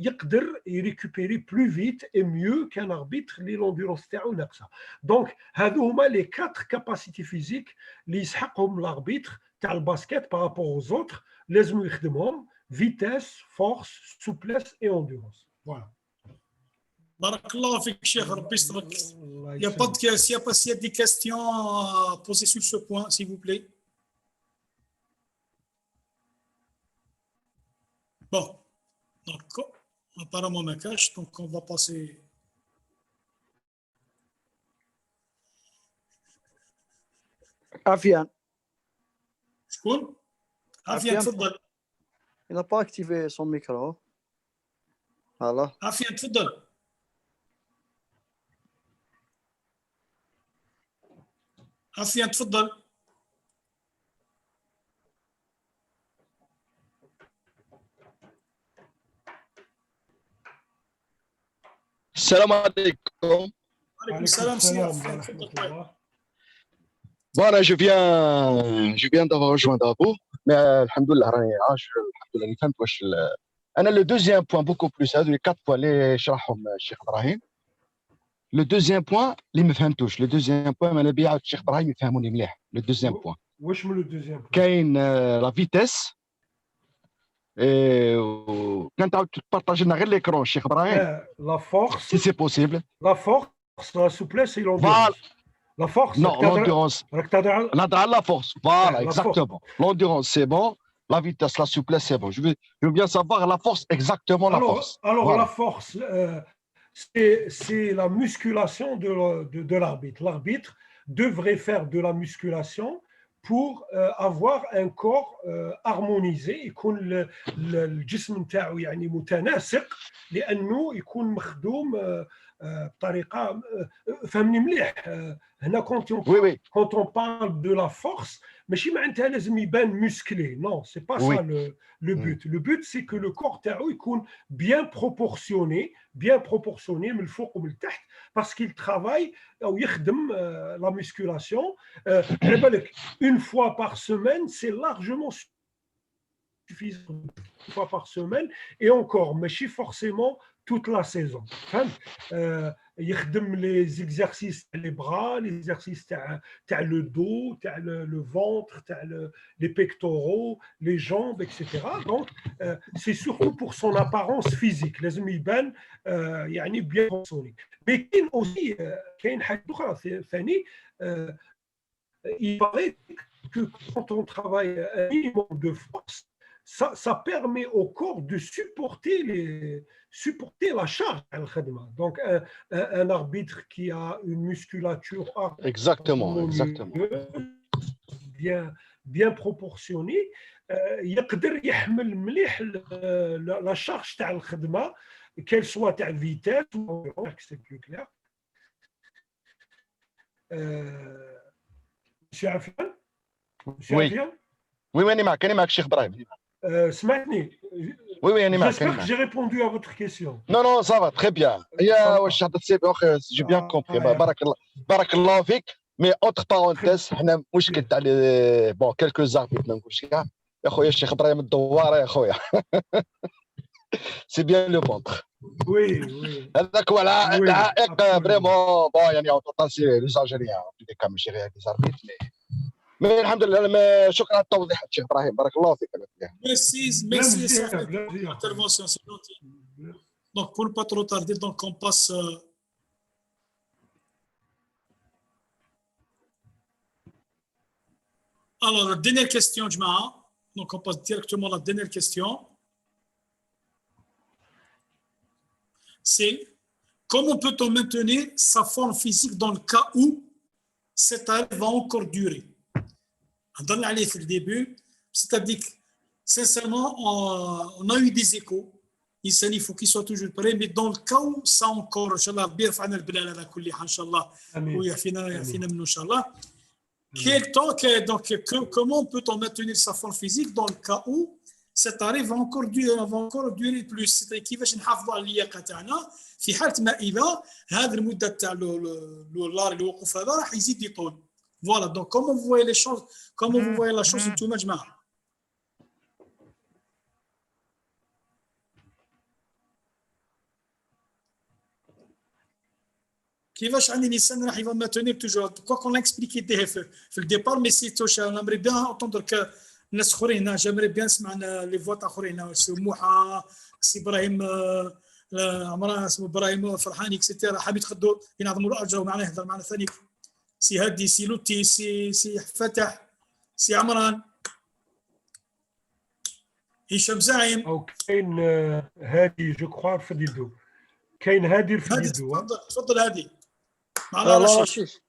يقدر récupérer plus vite et mieux qu'un arbitre اللي l'endurance تاعو ناقصه. Donc هذو هما les 4 capacités physiques اللي يسحقهم l'arbitre تاع الباسكت par rapport aux autres. لازم يخدمهم vitesse, force, souplesse et endurance. Voilà. بارك الله فيك شيخ ربي يسترك. Il n'y a pas de questions à poser sur ce point, s'il vous plaît. Bon, donc apparemment ma cache, donc on va passer. Afian. شكون؟ عافية تفضل. Il n'a pas activé son micro. Voilà. عافية تفضل. عافية تفضل. السلام عليكم. وعليكم السلام تفضل. Voilà, je viens d'avoir rejoint Dabo, mais alhamdoulilah راني عاش الحمد لله فهمت واش انا لو دوزيام بوين بوكو بلوس هذو لي 4 بوين اللي شرحهم الشيخ ابراهيم. لو دوزيام بوين اللي ما فهمتوش، لو دوزيام بوين انا بيعاود الشيخ ابراهيم يفهموني مليح. لو دوزيام بوين واش من لو دوزيام بوين كاين لا فيتيس كان تعاود تبارطاجي لنا غير ليكرون الشيخ ابراهيم. لا فورس سي سي بوسيبل. لا فورس لا سوبليس اي لوندورونس. La force, non, l'endurance. La force, voilà, exactement. L'endurance, c'est bon. La vitesse, la souplesse, c'est bon. Je veux bien savoir la force, exactement la force. Alors, voilà. La force, c'est la musculation de l'arbitre. L'arbitre devrait faire de la musculation pour avoir un corps harmonisé. يكون الجسم نتاعو يعني متناسق لأنه يكون مخدوم بطريقه فهمني مليح. هنا quand on parle de la force ماشي معناتها لازم يبان musclé. Non, c'est pas ça le but. Le but c'est que le corps تاعو يكون bien proportionné من الفوق ومن التحت parce qu'il travaille او يخدم la musculation. على بالك une fois par semaine c'est largement suffisant. Une fois par semaine et encore ماشي forcément toute la saison. يخدم les exercices les bras, les exercices تاع le dos, تاع le ventre, تاع les pectoraux, les jambes, etc. Donc c'est surtout pour son apparence physique. لازم يبان يعني bien proportionné. Mais كاين aussi كاين حاجه اخرى ثاني. Il paraît que quand on travaille un minimum de force, ça permet au corps de supporter la charge. Donc, un arbitre qui a une musculature bien proportionnée, يقدر يحمل مليح la charge تاع الخدمة, qu'elle soit تاع vitesse ou c'est plus clair. Monsieur Afian? Oui, أنا معك الشيخ إبراهيم. سمعتني. J'espère que j'ai répondu à votre question. Non, ça va, très bien. واش هضرت سي بون j'ai bien compris. بارك الله فيك. Mais entre parenthèses, حنا مشكل تاع bon quelques arbitres ما نقولش كاع. يا خويا الشيخ إبراهيم الدواره يا خويا. C'est bien le ventre. Oui. هذاك هو العائق فريمون بون يعني اون توتال سي لي زالجيريان بدي كان ماشي غير لي زاربيت مي الحمد لله. شكرا على التوضيح الشيخ ابراهيم بارك الله فيك. Merci intervention, c'est gentil. Donc pour ne pas trop tarder, donc on passe alors la dernière question Jama'a. Donc on passe directement à la dernière question. C'est comment peut-on maintenir sa forme physique dans le cas où cet arrêt va encore durer. On l'a dit au début, c'est-à-dire que sincèrement, on a eu des échos. Il faut qu'il soit toujours prêt, mais dans le cas où ça encore, Inch'Allah, بيرفعنا البلال هذا كله إن شاء الله ويعفينا منه إن شاء الله. Quel temps, donc, comment peut-on maintenir sa forme physique dans le cas où cet arrêt va encore durer plus. C'est-à-dire كيفاش نحافظوا على اللياقه تاعنا في حاله ما اذا هذه المده تاع الوقوف هذا راح يزيد يطول. Voilà, donc comment vous voyez les choses, comment vous voyez la chose انتوما جماعه. كيفاش عندي الانسان راح يفهم maintenir toujours quoi qu'on a expliqué في الديبار mais c'est tout on aimerait bien entendre que الناس اخرين. j'aimerais bien نسمع لي فوت اخرين سي موحى سي ابراهيم عمران اسمه ابراهيم فرحاني اكسيتيرا حاب يتخدوا ينظموا له اجر معنا يهضر معنا ثاني سي هادي سي لوتي سي فتح سي عمران هشام زعيم او كاين هادي جو كخوا رفد يدو. كاين هادي رفد يدو. تفضل هادي معنا رشيش.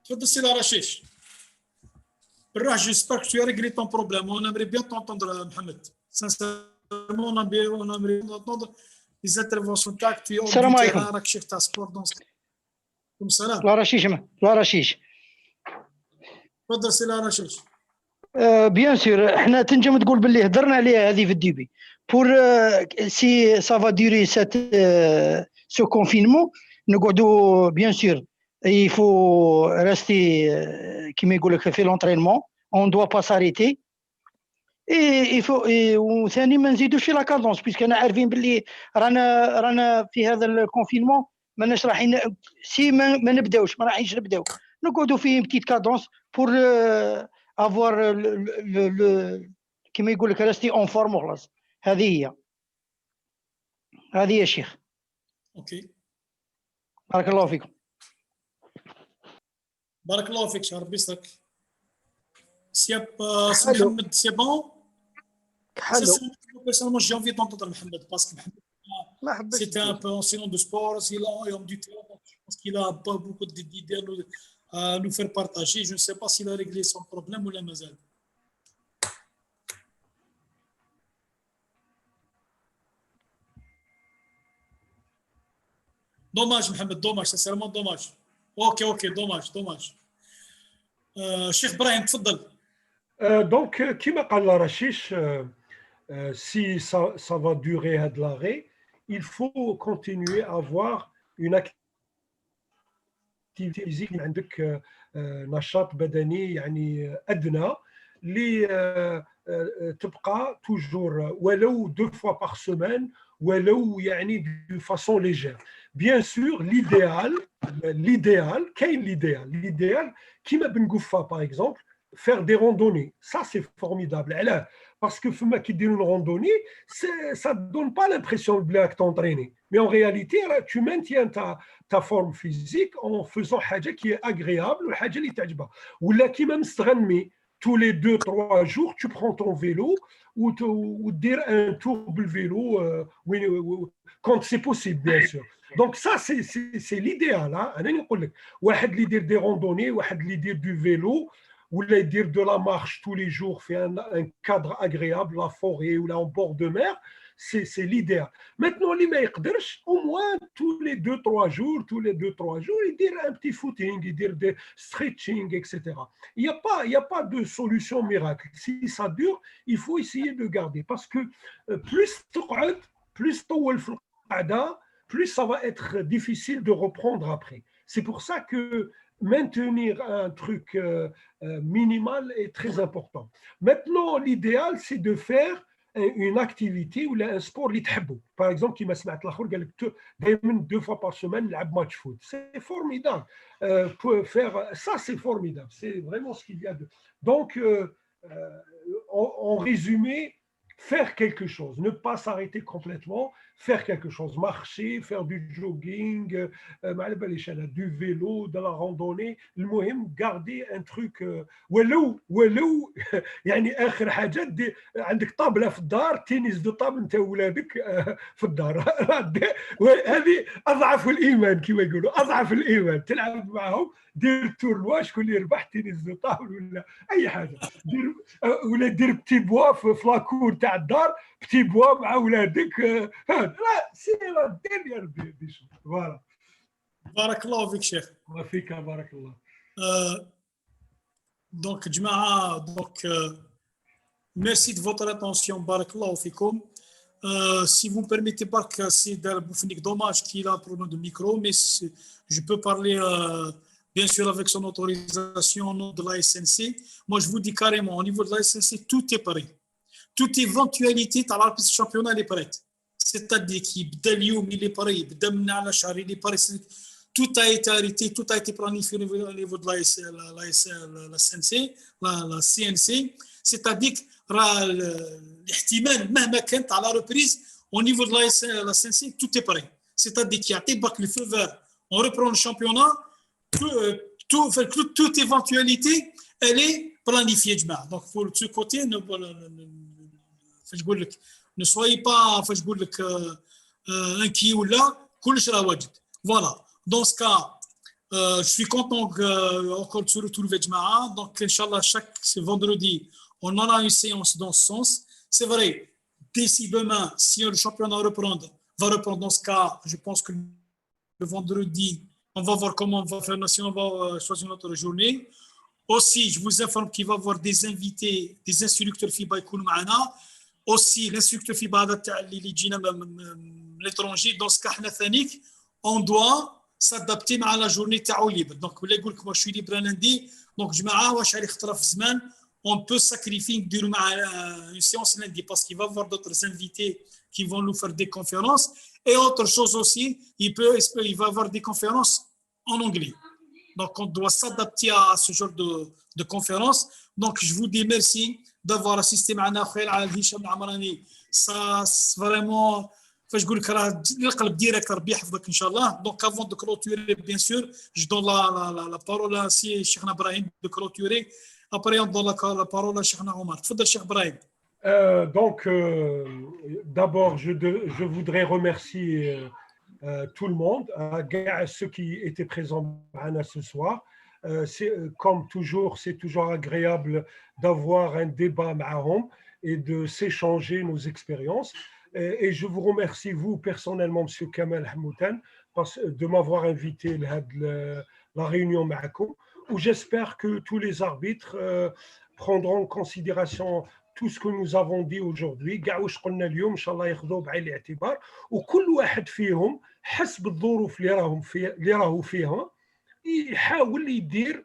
تفضل سي رشيش. بالراحه j'espère que tu as réglé ton problème. On aimerait bien t'entendre Mohamed. Sincèrement on aimerait bien entendre les interventions تاعك. السلام عليكم. راك شيخ تاع سبور دونس. السلام. لا رشيش. تفضل سي رشيش. بيان سور حنا تنجم تقول باللي هضرنا عليها هذه في الديبي بور سي سا فا ديوري سات سو كونفينمون نقعدوا بيان سور il faut rester كيما يقول لك في لونطرينمون on doit pas s'arrêter et il faut وثاني ما نزيدوش في لا كادونس بيسك انا عارفين باللي رانا في هذا الكونفينمون ماناش رايحين سي ما نبداوش ما رايحينش نبداو نقعدوا في بتيت كادونس بور avoir le كما يقول لك rester en forme خلاص. هذه هي يا شيخ. اوكي بارك الله فيكم. بارك الله فيك شهر بيسك. سي محمد سي بون. Personnellement, j'ai envie d'entendre Mohamed parce que Mohamed, c'était un peu enseignant de sport, il a homme du terrain, donc je pense qu'il a pas beaucoup d'idées à nous faire partager. Je ne sais pas s'il a réglé son problème ou la mazal. Dommage, Mohamed, dommage, sincèrement dommage. Ok, dommage. Cheikh Brahim, tfaddal. Donc, كما قال رشيش, si ça va durer à de l'arrêt, il faut continuer à avoir une activité physique عندك نشاط بدني يعني أدنى اللي تبقى toujours ولو 2 fois par semaine ولو يعني de façon légère. Bien sûr, l'idéal كاين l'idéal كيما بنقفها par exemple faire des randonnées. Ça, c'est formidable. Parce que qui dit une randonnée, ça ne donne pas l'impression de t'entraîner. Mais en réalité, tu maintiens ta forme physique en faisant quelque chose qui est agréable ou quelque chose qui t'aime. Ou là, qui même tous les 2-3 jours, tu prends ton vélo ou dire un tour de vélo quand c'est possible, bien sûr. Donc ça, c'est l'idéal. واحد اللي يدير des randonnées, واحد اللي يدير du vélo, ou dire de la marche tous les jours, faire un cadre agréable, la forêt ou là en bord de mer, c'est l'idéal. Maintenant, les mecs, au moins tous les 2-3 jours, ils disent un petit footing, ils disent des stretching, etc. Il n'y a pas de solution miracle. Si ça dure, il faut essayer de garder. Parce que plus ça va être difficile de reprendre après. C'est pour ça que maintenir un truc minimal est très important. Maintenant, l'idéal, c'est de faire une activité ou un sport اللي تحبه. Par exemple, qui m'a سمعت الآخر قال لك دائما 2 fois par semaine نلعب match foot. C'est formidable. Pour faire ça, c'est formidable. C'est vraiment ce qu'il y a de. Donc, en résumé, faire quelque chose, ne pas s'arrêter complètement, faire quelque chose, marcher, faire du jogging, du vélo, de la randonnée, المهم garder un truc ولو يعني آخر حاجة عندك طابلة في الدار تنس دو طابل أنت وولادك في الدار هذه أضعف الإيمان كما يقولوا أضعف الإيمان تلعب معهم دير تورنوا شكون اللي يربح تنس دو طابل ولا أي حاجة دير ولا دير بتي بوا في لاكور تاع الدار بتي بوا مع ولادك لا سي لا ديرنيير دي شو فوالا بارك الله فيك شيخ وفيك بارك الله. Donc جماعة merci de votre attention بارك الله فيكم. Si vous me permettez pas que c'est dommage qu'il a un problème de micro, mais je peux parler bien sûr avec son autorisation au nom de la SNC. Moi je vous dis carrément au niveau de la SNC tout est prêt. Toute éventualité dans la championnat est prête. C'est-à-dire qu'il il est prêt, il est prêt. Tout a été arrêté, tout a été planifié au niveau de la SNC, la CNC. C'est-à-dire que l'éhtimal, même à la reprise, au niveau de la CNC, tout est prêt. C'est-à-dire qu'il y a le feu vert, on reprend le championnat, toute éventualité, elle est planifiée. Donc, pour ce côté, ne soyez pas inquiets ou là, voilà. Dans ce cas, je suis content encore de se retrouver. Donc, Inch'Allah, chaque vendredi, on en a une séance dans ce sens. C'est vrai, d'ici demain, si le championnat va reprendre dans ce cas, je pense que le vendredi, on va voir comment on va faire, si on va choisir notre journée. Aussi, je vous informe qu'il va y avoir des invités, des instructeurs FIBA qui vont معنا. Aussi, l'instructeur FIBA اللي جينا من l'étranger, dans ce cas, on doit s'adapter à la journée تاعو libre. Donc, vous voulez que moi je suis libre lundi, donc جماعة واش عليه خطرة في الزمان, on peut sacrifier une séance lundi parce qu'il va y avoir d'autres invités qui vont nous faire des conférences. Et autre chose aussi, il va y avoir des conférences en anglais. Donc, on doit s'adapter à ce genre de conférences. Donc, je vous dis merci d'avoir assisté à Hicham Amrani. Ça, c'est vraiment, je vous le direct Inch'Allah. Donc, avant de clôturer, bien sûr, je donne la parole à Cheikh Ibrahim de clôturer. Après, on donne la parole à Cheikh Omar. Fadal Cheikh Ibrahim. Donc, d'abord, je voudrais remercier tout le monde, ceux qui étaient présents ce soir. Comme toujours, c'est toujours agréable d'avoir un débat معهم et de s'échanger nos expériences. Et je vous remercie, vous, personnellement, M. Kamal Hamoutan, de m'avoir invité à la réunion معكم. Où j'espère que tous les arbitres prendront en considération tout ce que nous avons dit aujourd'hui. كاع واش قلنا اليوم ان شاء الله ياخذوه بعين الاعتبار وكل واحد فيهم حسب الظروف اللي راهو فيها يحاول يدير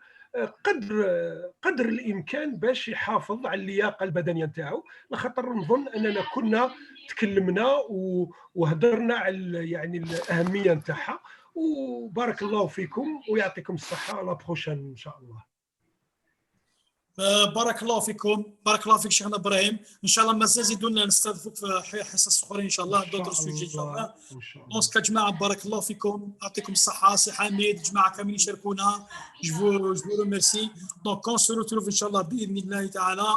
قدر الامكان باش يحافظ على اللياقه البدنيه نتاعو لخاطر نظن اننا كنا تكلمنا وهدرنا على يعني الاهميه نتاعها وبارك الله فيكم ويعطيكم الصحه على بروشان ان شاء الله. بارك الله فيكم، بارك الله فيك شيخنا ابراهيم، ان شاء الله مازال زيدونا نستضيفوك في حصص اخرين ان شاء الله دوتر سوجي ان شاء الله. دونك جماعه بارك الله فيكم، يعطيكم الصحه، سي حميد، جماعه كاملين يشاركونا، جو ريميرسي. دونك اون سو روتروف ان شاء الله باذن الله تعالى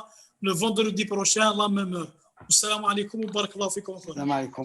لو فوندردي بروشان لا ميم. والسلام عليكم وبارك الله فيكم. السلام عليكم.